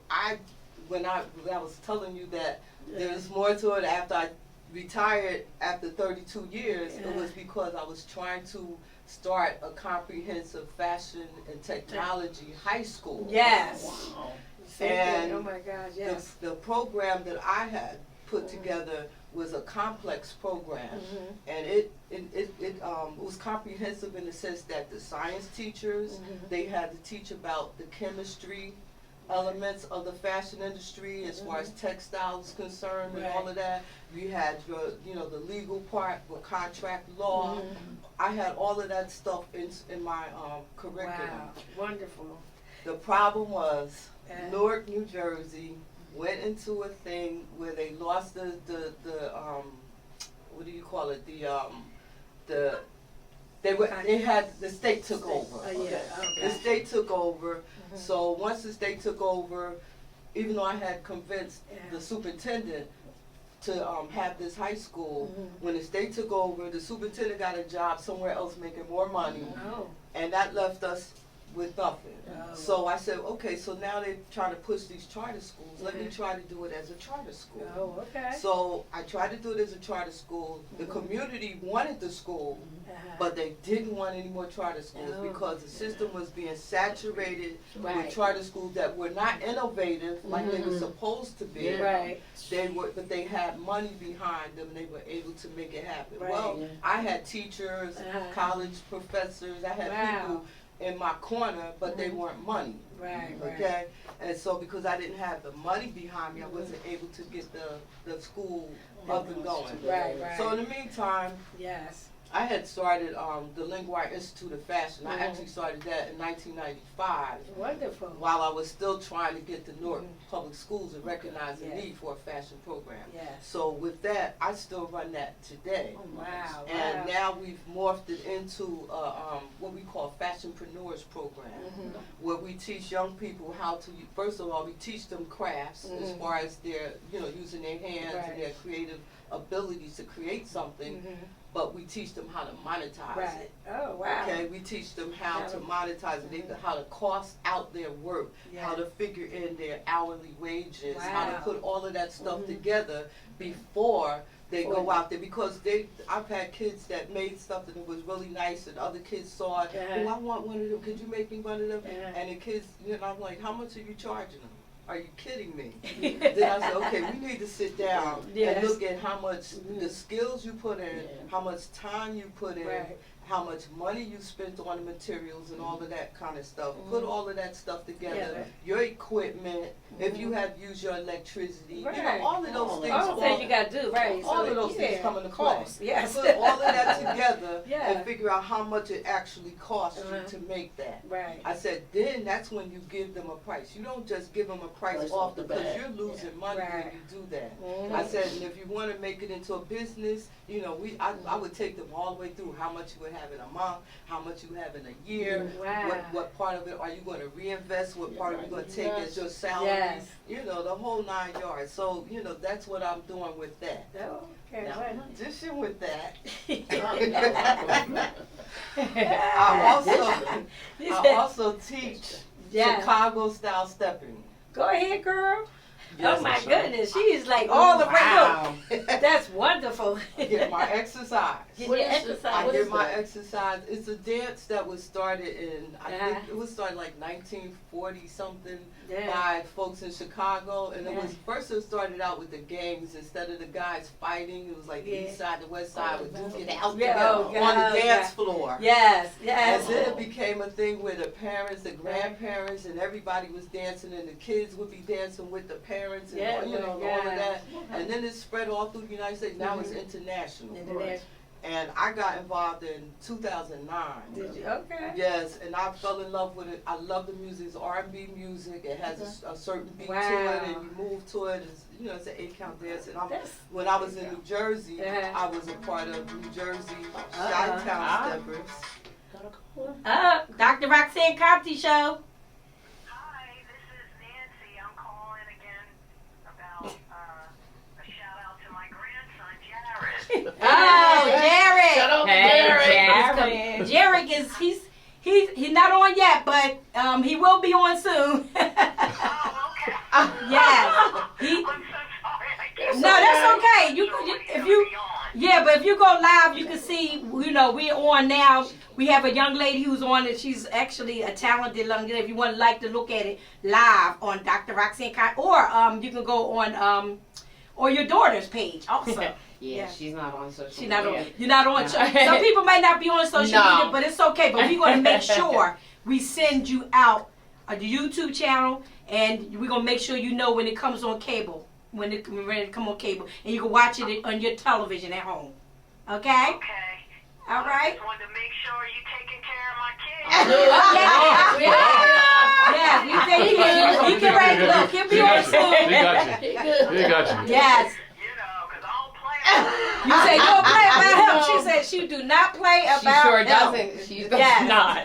when I was telling you that there's more to it after I retired after 32 years, it was because I was trying to start a comprehensive fashion and technology high school. Yes. Wow. And oh my gosh, yes. the program that I had put together was a complex program, and it was comprehensive in the sense that the science teachers, they had to teach about the chemistry elements of the fashion industry as far as textiles concerned and all of that. You had your, the legal part with contract law. I had all of that stuff in my curriculum. Wow, wonderful. The problem was Newark, New Jersey went into a thing where they lost the what do you call it? The state took over. The state took over. So once the state took over, even though I had convinced the superintendent to have this high school, when the state took over, the superintendent got a job somewhere else making more money, and that left us with nothing. So I said, okay, so now they're trying to push these charter schools. Let me try to do it as a charter school. Oh, okay. So I tried to do it as a charter school. The community wanted the school, but they didn't want any more charter schools because the system was being saturated with charter schools that were not innovative like they were supposed to be. But they had money behind them and they were able to make it happen. Well, I had teachers, college professors, I had people in my corner, but they weren't money. Okay? And so because I didn't have the money behind me, I wasn't able to get the school up and going. So in the meantime, I had started the Linguire Institute of Fashion. I actually started that in 1995. Wonderful. While I was still trying to get the Newark Public Schools to recognize the need for a fashion program. So with that, I still run that today. Wow. And now we've morphed it into what we call Fashionpreneurs program, where we teach young people how to, first of all, we teach them crafts as far as their, using their hands and their creative abilities to create something. But we teach them how to monetize it. Oh, wow. Okay, we teach them how to monetize it, how to cost out their work, how to figure in their hourly wages, how to put all of that stuff together before they go out there. Because I've had kids that made stuff that was really nice and other kids saw it. Oh, I want one of them. Could you make me one of them? And the kids, I'm like, how much are you charging them? Are you kidding me? Then I said, okay, we need to sit down and look at how much the skills you put in, how much time you put in, how much money you spent on the materials and all of that kind of stuff. Put all of that stuff together, your equipment, if you have used your electricity, all of those things. All the things you got to do, all of those things come into play. Yes. Put all of that together and figure out how much it actually costs you to make that. I said, then that's when you give them a price. You don't just give them a price off because you're losing money when you do that. I said, and if you want to make it into a business, I would take them all the way through how much you would have in a month, how much you have in a year, what part of it are you going to reinvest, what part are you going to take as your salary, the whole 9 yards. So, that's what I'm doing with that. Okay. Now, in addition with that, I also teach Chicago style stepping. Go ahead, girl. Yes, oh my goodness, she's like all the way up. That's wonderful. I get my exercise. I get my exercise. It's a dance that was started in, I think it was started like 1940 something by folks in Chicago. And it was it started out with the gangs. Instead of the guys fighting, it was like the east side, the west side would duke it out together on the dance floor. Yes. And then it became a thing where the parents, the grandparents, and everybody was dancing, and the kids would be dancing with the parents, and all of that. And then it spread all through the United States. Now it's international. And I got involved in 2009. Did you? Okay. Yes, and I fell in love with it. I love the music. It's R&B music. It has a certain beat to it, and you move to it. It's, it's an 8-count dance. And when I was in New Jersey, I was a part of New Jersey Chi-Town Steppers. Dr. Roxanne Contee Show. Hi, this is Nancy. I'm calling again about a shout out to my grandson, Jared. Oh, Jared! Shout out to Jared! Jared. Jared is he's not on yet, but he will be on soon. Oh, okay. Yes. I'm so sorry. No, that's okay. But if you go live, you can see. We're on now. We have a young lady who's on it. She's actually a talented young lady. If you want to look at it live on Dr. Roxanne Contee, or you can go on or your daughter's page also. Yeah, Yeah. she's not on social She's not media. on. You're not on. No. Some people might not be on social No. media, but it's okay. But we're gonna make sure we send you out a YouTube channel, and we're gonna make sure you know when it comes on cable, when it come on cable, and you can watch it on your television at home. Okay. Okay. All I right. just wanted to make sure you taking care of my kids. Yes, we take care. You can write. Look, he'll be on soon. He got you. He got you. Yes. You know, 'cause I don't play. You say you don't play about him. She said she do not play She about sure him. doesn't. She does Yes. not.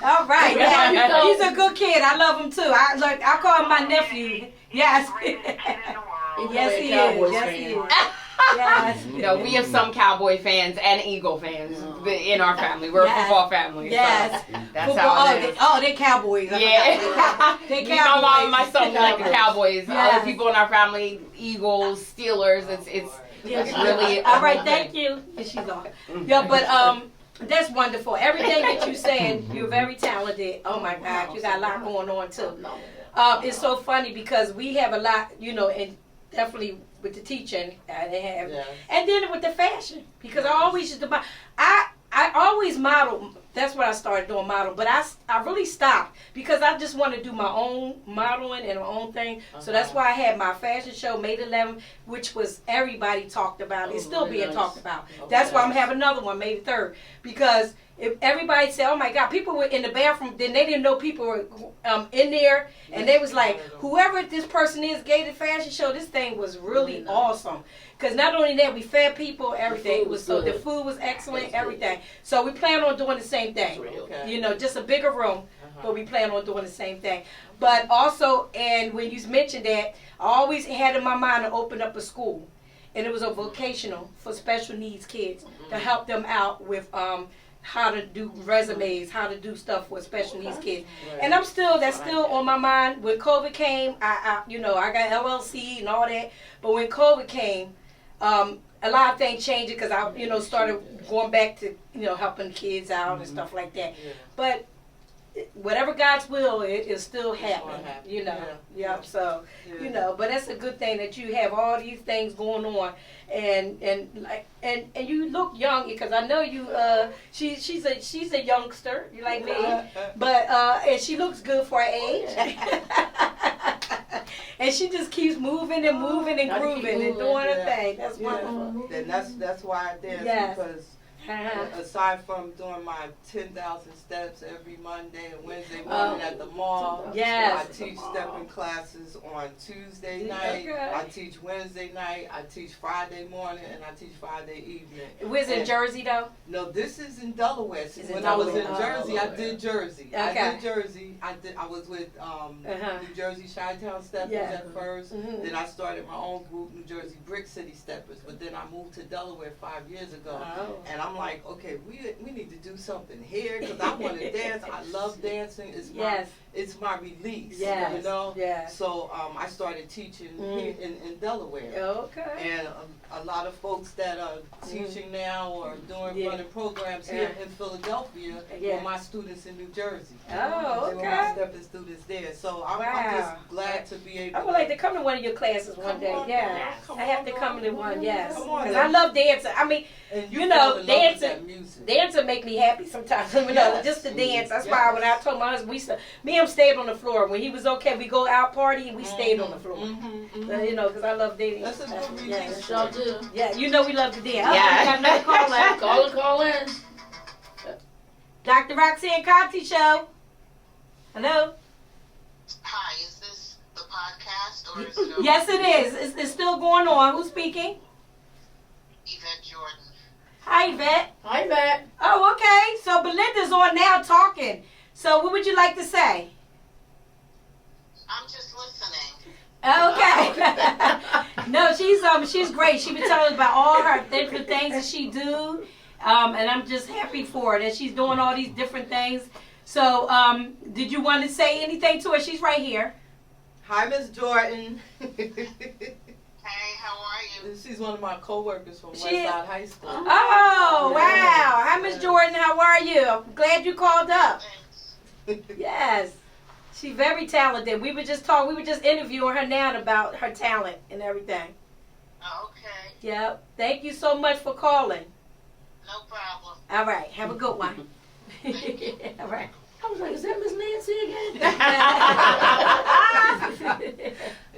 All right. Yeah, Yeah. so- He's a good kid. I love him too. I call him my nephew. Yes. Greatest kid in the world. Yes, he is. Cowboys Yes, fan. he is. Yes. No, we have some Cowboy fans and Eagle fans in our family. We're a Yes. football family. Yes. So that's Football, how it is. they Cowboys. Yeah. They My mom Cowboys. and my son like the Cowboys. Yes. Other people in our family, Eagles, Steelers. It's Yes. really All right. a Thank you. And she's on. Yeah, but that's wonderful. Everything that you're saying, you're very talented. Oh my God, you got a lot going on too. It's so funny because we have a lot, and definitely with the teaching, they have, Yes. and then with the fashion, because I always used to buy. I always model. That's what I started doing, model. But I really stopped because I just want to do my own modeling and my own thing. So that's why I had my fashion show May 11th, which was everybody talked about. It's still very being nice. talked about. That's why I'm having another one May 3rd, because if everybody said, "Oh my God," people were in the bathroom, then they didn't know people were in there, and they was like, "Whoever this person is, gave the fashion show. This thing was really awesome." Because not only that, we fed people, everything. food was so the good. food was excellent, That's good. everything. So we plan on doing the same thing. Okay. Just a bigger room, but we plan on doing the same thing. But also, and when you mentioned that, I always had in my mind to open up a school, and it was a vocational for special needs kids to help them out with how to do resumes, how to do stuff with special needs kids. And that's still on my mind. When COVID came, I got LLC and all that. But when COVID came, a lot of things changed because I, started going back to, helping kids out and stuff like that. Yeah. But whatever God's will, it is still happening, Yeah. So, Yeah. but that's a good thing that you have all these things going on, and you look young because I know you. She's a youngster, you like me, but and she looks good for her age. And she just keeps moving and moving and Gotta keep grooving and moving, doing her yeah. thing. That's Yeah. wonderful. Then that's why I dance, Yes. because aside from doing my 10,000 steps every Monday and Wednesday morning at the mall, Yes. I teach stepping classes on Tuesday night, Okay. I teach Wednesday night, I teach Friday morning, and I teach Friday evening. Where's in And- Jersey though? No, this is in Delaware. See, It's in when I was in Delaware. Jersey, I did Jersey. I Okay. did Jersey. I was with New Jersey Chi-Town Steppers Yeah. at first. Mhm. Then I started my own group, New Jersey Brick City Steppers. But then I moved to Delaware 5 years ago. Oh. And I'm like, okay, we need to do something here because I want to dance. I love dancing. It's my release. Yes. You know. Yes. So I started teaching here in Delaware. Okay. And a lot of folks that are teaching now or running programs here in Philadelphia were my students in New Jersey. Oh, They were my okay. stepping students there. So I'm Wow. just glad to be able I would like to come to one of your classes one Come day. on, Yeah, come I have on, to come come on. to one. Yes, Come on, because then. I love dancing. I mean, And you know, fall in love with dancing- that music. dancing make me happy sometimes. Yes. Just to dance. That's why when I told my husband, me and him stayed on the floor. When he was okay, we go out party and we stayed on the floor. Because I love dating. That's a good yeah, release. Y'all do. yeah, we love to dance. Yeah. Oh, we got another caller. Call in. Dr. Roxanne Contee show. Hello. Hi, is this the podcast or is it over? Yes, it is. It's still going on. Who's speaking? Yvette Jordan. Hi, Yvette. Hi, Matt. Oh, okay. So Belinda's on now talking. So what would you like to say? I'm just listening. Okay. No, she's great. She been telling us about all her different things that she do, and I'm just happy for her that she's doing all these different things. So, did you want to say anything to her? She's right here. Hi, Miss Jordan. Hey, how are you? She's one of my co-workers from She- Westside High School. Oh, wow. Hi, Miss Yeah. Jordan. How are you? I'm glad you called up. Thanks. Yes. She's very talented. We were just interviewing her now about her talent and everything. Okay, Yep. Thank you so much for calling. no problem. All right. Have a good one. All right. I was like, is that Miss Nancy again?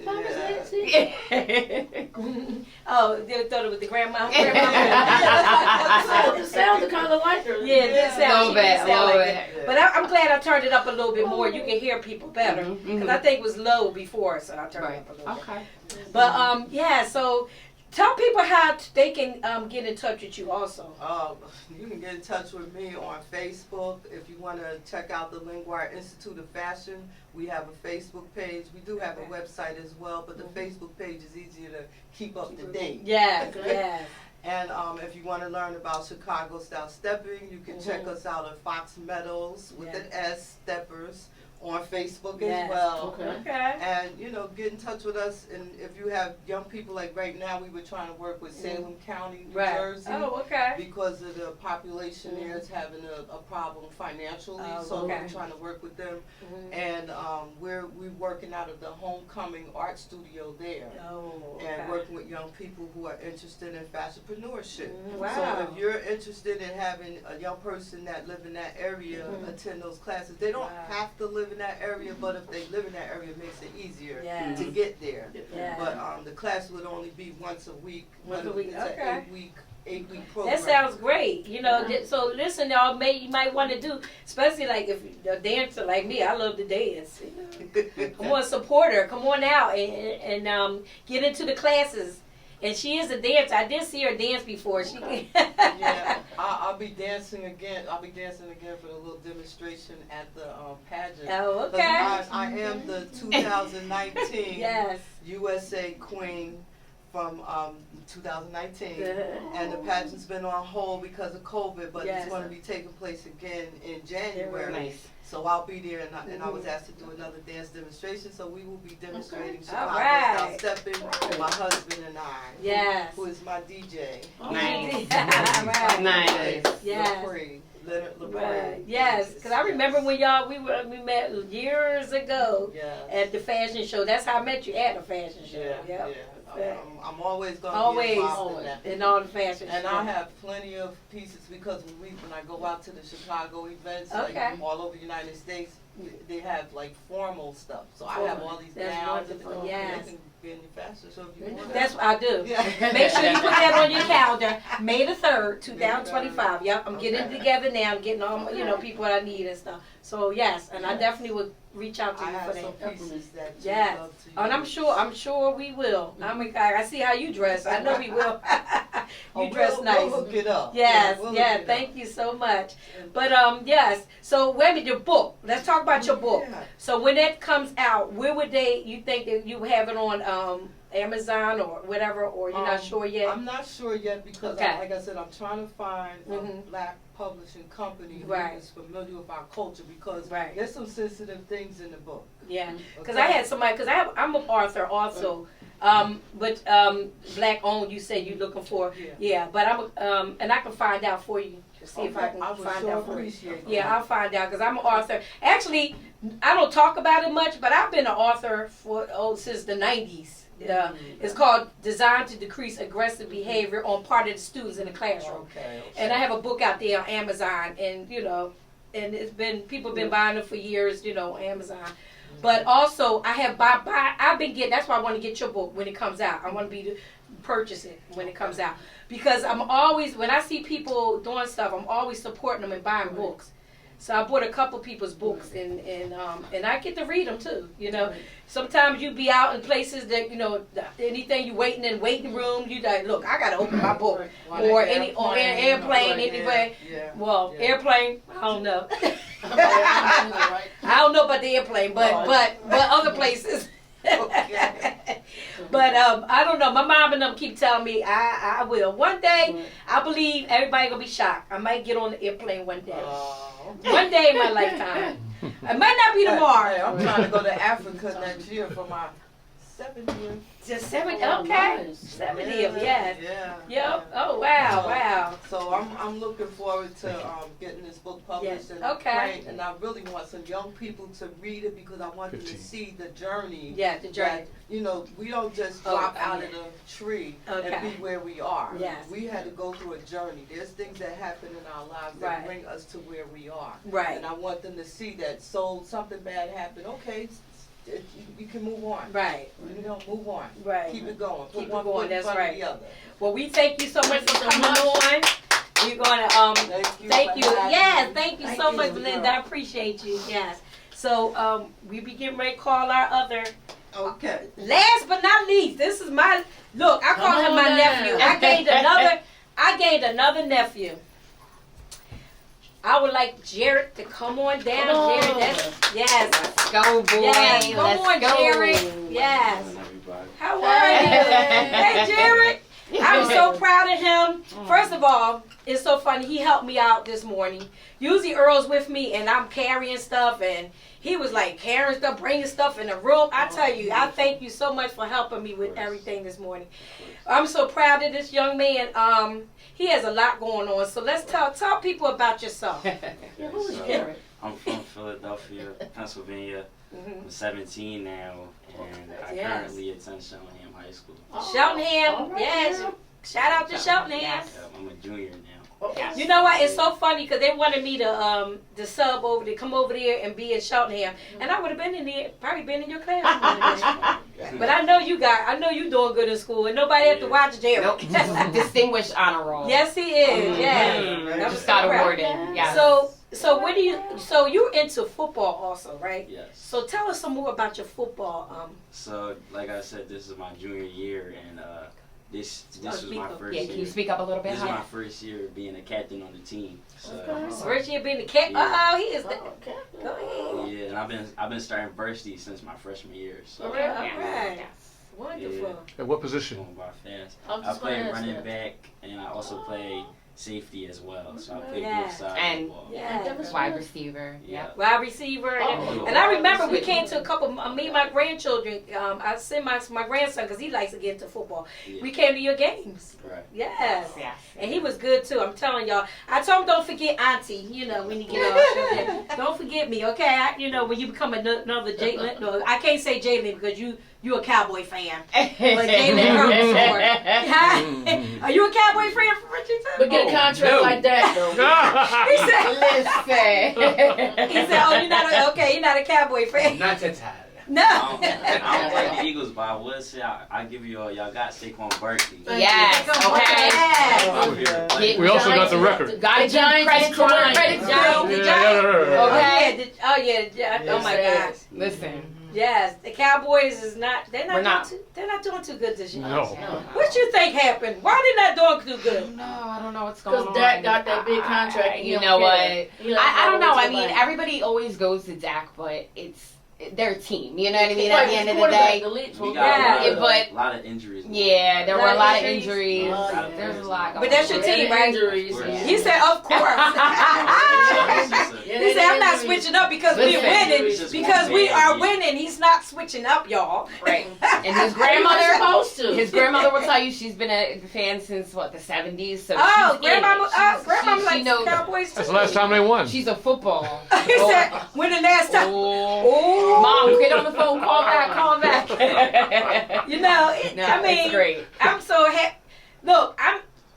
Miss Nancy? Oh, they thought it was the grandma. It sounded kind of like her. Yeah, this sounds Little bit, like little it. bit. But I'm glad I turned it up a little bit more. You can hear people better. Because I think it was low before, so I turned it up a little bit. Okay. But, yeah, so tell people how they can get in touch with you also. You can get in touch with me on Facebook. If you want to check out the Linguire Institute of Fashion, we have a Facebook page. We do have a website as well, but the Facebook page is easier to keep up to date. Yes, Okay. yes. And if you want to learn about Chicago style stepping, you can check us out at Fox Meadows with an S Steppers on Facebook as well. Okay. Okay. And, get in touch with us. And if you have young people, like right now, we were trying to work with Salem County, New Jersey. Oh, okay. Because of the population there is having a problem financially. Oh, so okay. we're trying to work with them. And we're working out of the Homecoming Art Studio there. Oh, okay. And working with young people who are interested in fashionpreneurship. Wow. So if you're interested in having a young person that live in that area attend those classes, they don't have to live in that area, but if they live in that area, it makes it easier Yeah. to get there. Yeah. But the class would only be once a week. Once a but week, It's okay. an 8-week program. That sounds great. So listen, y'all, you might want to do, especially like if you're a dancer like me, I love to dance. Come on, support her. Come on out and get into the classes. And she is a dancer. I did see her dance before. She Yeah, I'll be dancing again. I'll be dancing again for the little demonstration at the pageant. Oh, 'Cause okay. I am the 2019 Yes. USA Queen from 2019, and the pageant's been on hold because of COVID, but Yes. it's going to be taking place again in January. Nice. So I'll be there, and I was asked to do another dance demonstration. So we will be demonstrating All Chicago right. style stepping. My husband and I, Yes. who is my DJ. Nice. Right. Nice. Yes. Lepre, Leonard Lepre. Right. Yes, because I remember when we met years ago Yes. at the fashion show. That's how I met you at the fashion show. Yeah, Yep. yeah. I'm always going to Always. be involved in that. In all the fashion And shows. I have plenty of pieces because when I go out to the Chicago events, like Okay. all over the United States, they have like formal stuff. So I have all these That's gowns and wonderful, stuff. yes. They can be in your fashion show if you want. That's what I do. Yeah. Make sure you put that on your calendar. May the 3rd, 2025. Yep, I'm getting it together now. I'm getting all people I need and stuff. So yes, and I definitely would reach out to I you for have that. some pieces that you Yes. love to use. And I'm sure we will. I see how you dress. I know we will. You dress nice. We'll hook it up. Yes, We'll yeah, hook it thank up. you so much. But yes, so wait a minute, your book. Let's talk about your book. Yeah. So when that comes out, where would you think that you have it on Amazon or whatever, or you're not sure yet? I'm not sure yet because, Okay. like I said, I'm trying to find a Mhm. black publishing company who Right. is familiar with our culture because Right. there's some sensitive things in the book. Yeah, because Okay. I had somebody, I'm an author also, but black owned. You said you're looking for, Yeah. but I'm and I can find out for you to see if I can I would find sure out for you. appreciate that. Yeah, I'll find out because I'm an author. Actually, I don't talk about it much, but I've been an author since the 90s. It's called Designed to Decrease Aggressive Behavior on Part of the Students in the Classroom. Okay. And I have a book out there on Amazon, and and it's been people been buying it for years, on Amazon. But also, I have I've been getting. That's why I want to get your book when it comes out. I want to purchase it when it comes out because I'm always when I see people doing stuff, I'm always supporting them and buying books. So I bought a couple people's books and I get to read them too. Sometimes you be out in places that anything you waiting in waiting room, you like look, I gotta open my book or airplane anyway. Yeah. Well, Yeah. airplane, I don't know. Right. I don't know about the airplane, but other places. Okay. But I don't know. My mom and them keep telling me I will. One day, I believe everybody gonna be shocked. I might get on the airplane one day. One day in my lifetime. It might not be Hey, tomorrow. I'm trying to go to Africa next year for my 70th. Just 70. Oh, Okay. nice. 70th. Yes. Yeah. Yep. Oh wow. Wow. So I'm looking forward to getting this book published Yes. and Okay. print, and I really want some young people to read it because I want them to 15. see the journey. Yeah. The journey. That, you know, we don't just Oh, drop out yeah. of the tree Okay. and be where we are. Yes. We had to go through a journey. There's things that happen in our lives that Right. bring us to where we are. Right. And I want them to see that. So something bad happened. Okay, you can move on. Right. You know, move on. Right. Keep it going. Put Keep it one going, foot in that's front right. of the other. Well, we thank you so much for Thank you so coming on. We're gonna thank you. for having Yes, me. thank you Thank so you, much, girl. Belinda. I appreciate you. Yes. So we be getting ready to call our other. Okay. Last but not least, this is my look. I call Come him on my now. nephew. I gained another nephew. I would like Jared to come on down. Come on. Jared, yes, Let's go, boy. yes. Come Let's on, go. Jared. Yes. Everybody. How are you? Hey, Jared. I'm so proud of him. First of all, it's so funny. He helped me out this morning. Usually Earl's with me and I'm carrying stuff, and he was like carrying stuff, bringing stuff in the room. I tell you, I thank you so much for helping me with everything this morning. I'm so proud of this young man. He has a lot going on. So let's tell people about yourself. Yeah, who is So, Jared? I'm from Philadelphia, Pennsylvania. Mhm. I'm 17 now, and I Yes. currently attend Shellingham High School. Cheltenham, All right, yes. yeah. Shout out to Cheltenham. Yes. I'm a junior now. Okay. You know what? It's so funny because they wanted me to sub over, to come over there and be in Cheltenham, and I would have been in there, probably been in your class. But I know you doing good in school, and nobody have to watch Jared. Nope. Distinguished honor roll. Yes, he is. Yes. Mhm. I'm Just so got proud. awarded. Yes. So what do you? So you're into football also, right? Yes. So tell us some more about your football. So, like I said, this is my junior year, and this was speak my up. first Yeah, year. can you speak up a little bit This is my higher? first year being a captain on the team. So, Okay. First year being the cat. Yeah. He is. Oh, okay. Go ahead. yeah, and I've been starting varsity since my freshman year. So, All right. Yes. Wonderful. At what position? going by fast. I'm I just play gonna ask running that. back, and I also play safety as well. So I play Yeah. both sides And- of the ball. Yeah. Wide receiver. Yeah. Wide receiver. Oh. And I remember we came to a couple, me and my grandchildren, I sent my grandson, because he likes to get into football. Yeah. We came to your games. Right. Yes. Yes. And he was good too, I'm telling y'all. I told him don't forget Auntie, when you get off. Don't forget me, okay? When you become another Jalen. No, I can't say Jalen because you a Cowboy fan. But Jalen Hurts for Are you a Cowboy fan for Richardson? But get a contract no. like that, though. He said, Listen. he said, oh, you're not a Cowboy fan. Not that time. No. I don't like the Eagles, but I would say I give you y'all got Saquon Barkley. Yes. Yes. Okay. We also got the record. Gotta give Giants credit is to where crying. credit's Giants. due. Yeah. Okay. Oh yeah. Oh my Yes. gosh. Listen. Yes, the Cowboys is not. We're They're not. not doing too good this year. No. What you think happened? Why they not doing too good? No, I don't know what's going on. Because Dak got that big contract. and he You don't know what? care. He like, I don't know. I what's mean, your everybody always goes to Dak, but it's their team. You know what I mean? Right, At the end of the quarterback, day. the lead- We Yeah. got but- a lot of injuries. Yeah, there were a lot of injuries. Oh, yeah. There's a lot going But that's your on. team, right? Injuries. Yeah. He said, of course. Yeah, He said, I'm not injuries. switching up because we're Listen. winning. It's Because we just are one bad winning. He's not switching up, y'all. Right. And his You're grandmother, supposed to. his grandmother will tell you she's been a fan since what, the 70s. So Oh, she's in grandmama, it. She's- grandmama she likes the knows. Cowboys too. That's the last time they won. She's a football. He said, when the last time. Oh. Oh. Mom, get on the phone. Call back. You know, No, I mean, it's great. I'm so happy. Look,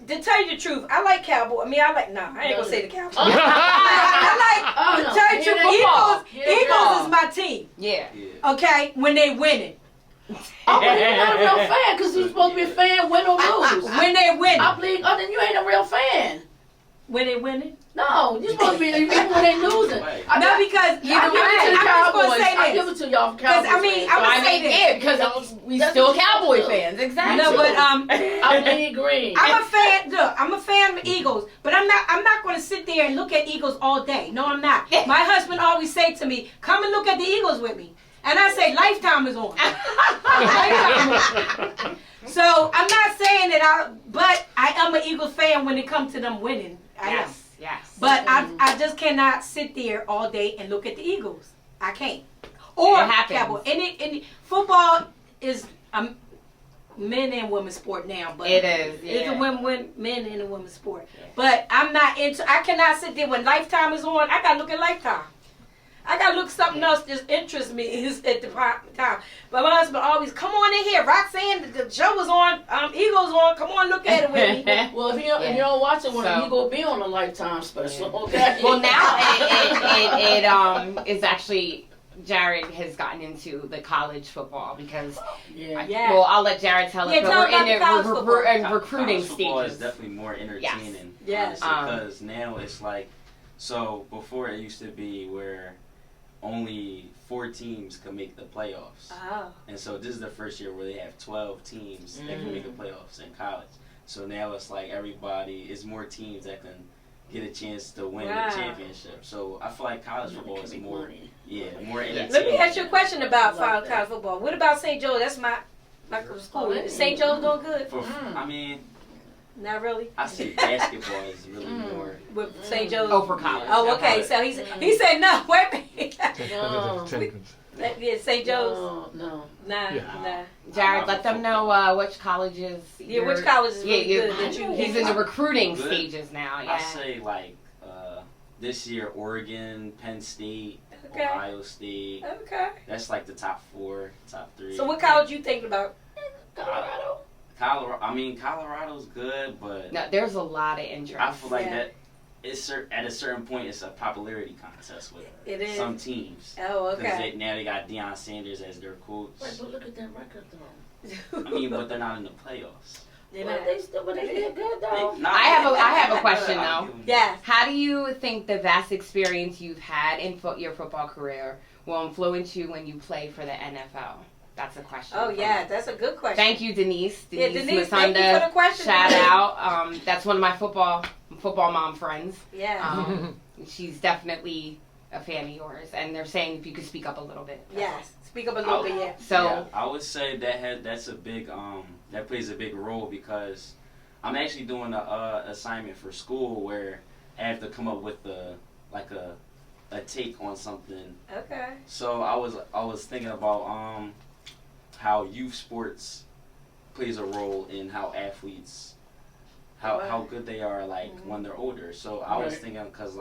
to tell you the truth, I like Cowboy. I ain't gonna say the Cowboys. I Oh, like, no. to tell you the truth, football. Eagles is my team. Yeah. Yeah. Okay, when they winning. Oh, but you're not a real fan because you're supposed to be a fan, win or lose. When they winning. I believe, then you ain't a real fan. When they winning. No, you're supposed to be even when they losing. Right. No, because I give it to the I'm just gonna Cowboys. say I give this. it to y'all Because, Cowboys. I mean, fans. I'm gonna say this. Yeah, because we That's still what you Cowboy do. fans. Exactly. No, but I bleed green. I'm a fan. Look, I'm a fan of Eagles, but I'm not going to sit there and look at Eagles all day. No, I'm not. My husband always say to me, "Come and look at the Eagles with me," and I say, "Lifetime is on." Lifetime is on. So I'm not saying that but I am an Eagles fan when it comes to them winning. I am. Yes. Yes. But I just cannot sit there all day and look at the Eagles. I can't. Or It happens. Cowboy. And football, is men and women's sport now, but It is. it's Yeah. a men and a women's sport. But I'm not into. I cannot sit there when Lifetime is on. I gotta look at Lifetime. I gotta look something else that interests me is at the time. But my husband always, come on in here, Roxanne. The show was on. Eagles on. Come on, look at it with me. Well, if you don't watch it, So- you go be on a Lifetime special. Okay. Well, now it is actually. Jared has gotten into the college football because. Yeah. Yeah. Well, I'll let Jared tell it. Yeah, But tell we're about in the college the football. recruiting College football stages. is definitely more entertaining. Yes. honestly, because now it's like, so before it used to be where only 4 teams could make the playoffs. Oh. And so this is the first year where they have 12 teams that can make the playoffs in college. So now it's like everybody, it's more teams that can get a chance to win Wow. the championship. So I feel like college football is more, more entertaining. Let me ask you a question about Like college football. What about St. Joe? That's my school. Is St. Joe's doing good? For, I mean, Not really. I say basketball is really more. With St. Joe's. Oh, for college. Oh, okay. So he said no. Wait a minute. No. Yeah, St. Joe's. No. Nah, Yeah. nah. Jared, let them know which colleges. Yeah, which college is really good that you. He's in the recruiting Good. stages now. Yeah. I say like this year, Oregon, Penn State, Okay. Ohio State. Okay. That's like the top 4, top 3. So what college you thinking about? Colorado. Colorado's good, but No, there's a lot of interest. I feel like Yeah. that it's at a certain point it's a popularity contest with It is. some teams. Oh, Because okay. now they got Deion Sanders as their coach. Wait, but look at that record though. I mean, but they're not in the playoffs. They're Well, not. they did good though. I have a question, though. Yes. How do you think the vast experience you've had in your football career will influence you when you play for the NFL? That's a question. Oh yeah, that's a good question. Thank you, Denise. Yeah, Denise, thank you Masunda, for the question. shout out. That's one of my football mom friends. Yeah. She's definitely a fan of yours, and they're saying if you could speak up a little bit. Yes. Speak up a little bit. Yeah. So yeah, I would say that's a big that plays a big role because I'm actually doing a assignment for school where I have to come up with a take on something. Okay. So I was thinking about how youth sports plays a role in how athletes how good they are when they're older. So I was thinking because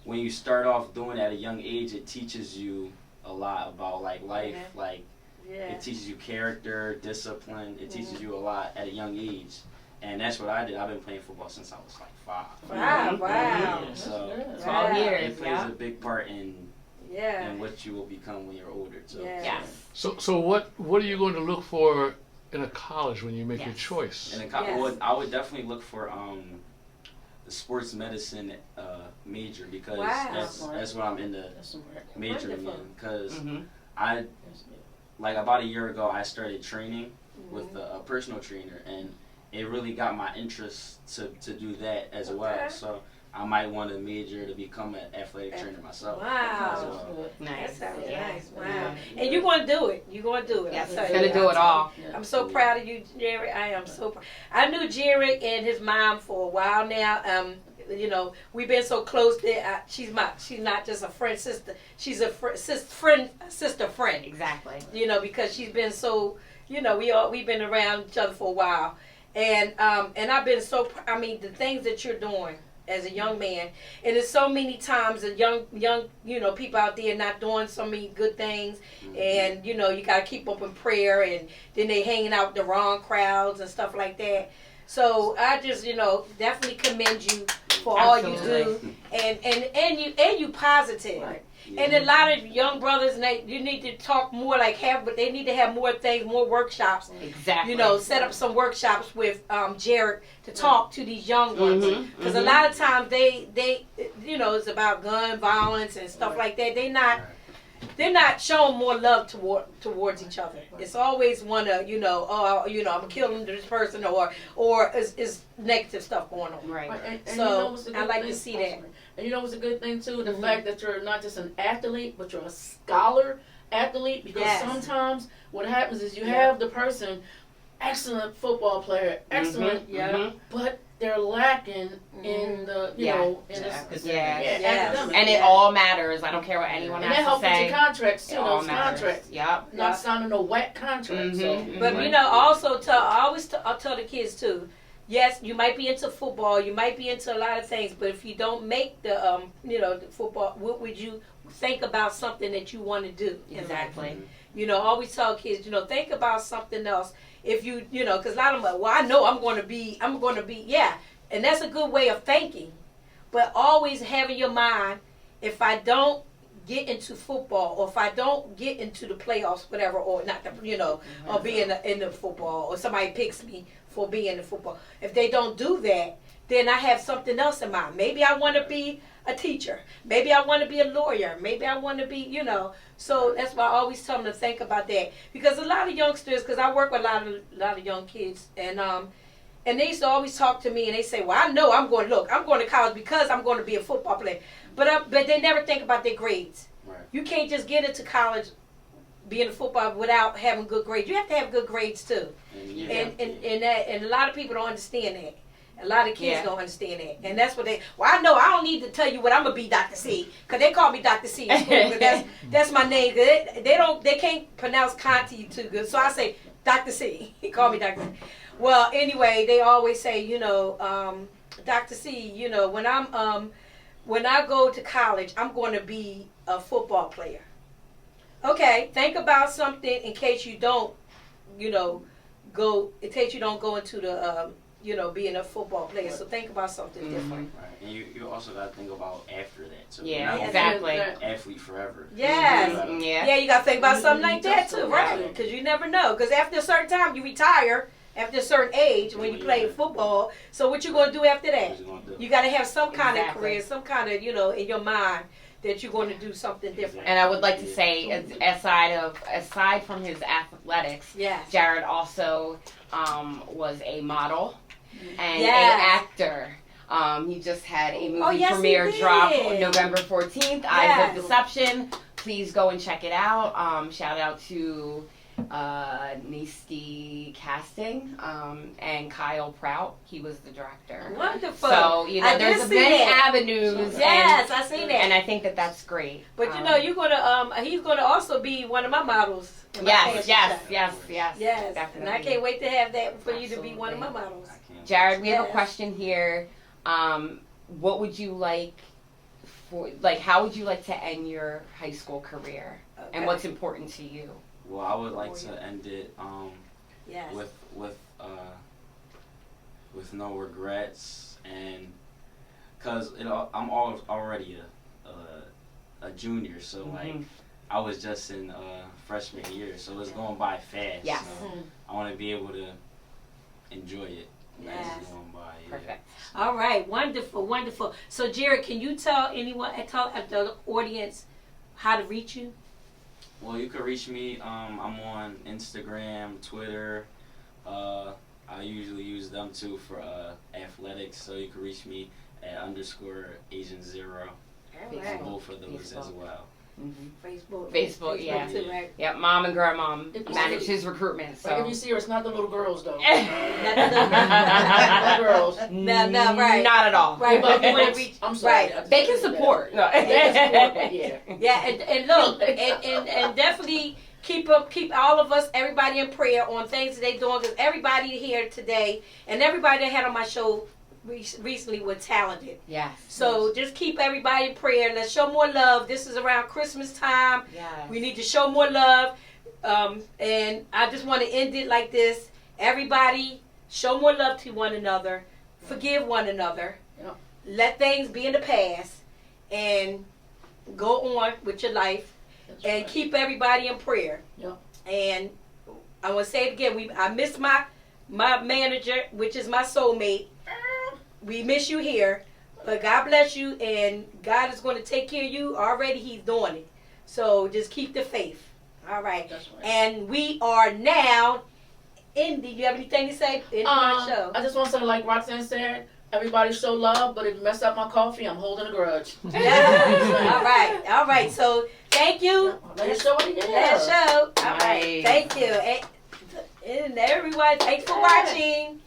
when you start off doing it at a young age, it teaches you a lot about life, Yeah. it teaches you character, discipline. It teaches you a lot at a young age, and that's what I did. I've been playing football since I was 5. Wow. Wow. Yeah, so 12 years. it plays a big part in Yeah. what you will become when you're older. So. Yeah. yes. So what are you going to look for in a college when you make your Yes. choice? And Yes. I would definitely look for the sports medicine major because Wow. that's what I'm into That's smart. majoring Wonderful. in because Mm-hmm. I about a year ago I started training with a personal trainer and it really got my interest to do that as well. Okay. So I might want to major to become an athletic trainer myself. Wow. as well. That Nice. sounds Yeah. nice. Wow. And you're going to do it. You're going to do it. Yes, I'll tell it's you gonna that. do it all. I'm so proud of you, Jared. I am so proud. I knew Jared and his mom for a while now. We've been so close that she's not just a friend, sister. She's a sister friend. Exactly. Because she's been so, we've been around each other for a while. And I've been so, the things that you're doing as a young man, and there's so many times that young people out there not doing so many good things, and you got to keep up in prayer, and then they hanging out with the wrong crowds and stuff like that. So I just definitely commend you for all you do, and you positive. Right. And a lot of young brothers, you need to talk more but they need to have more things, more workshops. Exactly. Set up some workshops with Jared to talk to these young ones. Because a lot of times they it's about gun violence and stuff like that. They're not showing more love towards each other. It's always one of I'm killing this person or is negative stuff going on. Right. And So, what's a I good like to thing? see that. And what's a good thing too? The fact that you're not just an athlete, but you're a scholar athlete. Because Yes. sometimes what happens is you have the person excellent football player, excellent, but they're lacking in the, you know, in the academics. And it all matters. I don't care what anyone and has that to say. helps with your contracts too. Those contracts. Yep. Not signing no whack contracts. So. But you know, also I always tell the kids too. Yes, you might be into football, you might be into a lot of things, but if you don't make the the football, what would you think about something that you want to do? Exactly. You know, always tell kids, think about something else. If you because a lot of them, well, I know I'm going to be, yeah, and that's a good way of thinking. But always having your mind, if I don't get into football, or if I don't get into the playoffs, whatever, or not, or be in the football, or somebody picks me for being in the football. If they don't do that, then I have something else in mind. Maybe I want to be a teacher. Maybe I want to be a lawyer. Maybe I want to be, So that's why I always tell them to think about that. Because a lot of youngsters, because I work with a lot of young kids, and they used to always talk to me, and they say, well, I know I'm going to college because I'm going to be a football player. But they never think about their grades. Right. You can't just get into college being a football without having good grades. You have to have good grades too. And a lot of people don't understand that. A lot of kids don't understand that. And that's what I know I don't need to tell you what I'm going to be, Dr. C, because they call me Dr. C in school, because that's my name. They can't pronounce Contee too good. So I say Dr. C. He called me Dr. C. Well, anyway, they always say, Dr. C, when I go to college, I'm going to be a football player. Okay, think about something in case you don't, in case you don't go into the, being a football player. So think about something different. Right. And you also got to think about after that. So exactly. Athlete forever. Yes. Yeah, you got to think about something like that too, right? Because you never know. Because after a certain time, you retire. After a certain age, when you play football, so what you going to do after that? You got to have some kind of career, some kind of, in your mind that you're going to do something different. And I would like to say, aside from his athletics, Jared also was a model and an actor. He just had a movie premiere drop on November 14th, Eyes of Deception. Please go and check it out. Shout out to Nasty Casting and Kyle Prout. He was the director. Wonderful. So there's many avenues. Yes, I see that, and I think that's great. But you're gonna he's gonna also be one of my models. Yes. Definitely. And I can't wait to have that for you to be one of my models. Jared, we have a question here. What would you like how would you like to end your high school career, and what's important to you? Well, I would like to end it with no regrets, and because I'm already a junior, so I was just in freshman year, so it's going by fast. Yes. So I want to be able to enjoy it. Yes. Going by, Perfect. All right, wonderful. So Jared, can you tell the audience how to reach you? Well, you can reach me. I'm on Instagram, Twitter. I usually use them too for athletics. So you can reach me at _Asian0. Right. Both of those as well. Facebook, yeah. Too, right? Yep, mom and grandmom manage his recruitment. So if you see her, it's not the little girls though. Not the little girls. No, right. Not at all. Right, but you want to reach. I'm sorry. Right. They can support. No. Yeah, and look, and definitely keep all of us, everybody in prayer on things that they doing, because everybody here today and everybody that had on my show recently were talented. Yes. So just keep everybody in prayer. Let's show more love. This is around Christmas time. Yes. We need to show more love. And I just want to end it like this. Everybody, show more love to one another. Forgive one another. Yep. Let things be in the past. And go on with your life. That's and right. Keep everybody in prayer. Yep. And I want to say it again. I miss my manager, which is my soulmate. We miss you here, but God bless you, and God is going to take care of you. Already He's doing it. So just keep the faith. All right. That's right. And we are now in. Do you have anything to say in our show? I just want to say, like Roxanne said, everybody show love, but if you mess up my coffee, I'm holding a grudge. Yeah. All right. So thank you. Last show. Last show. All right. Thank you. And everyone, thanks for watching.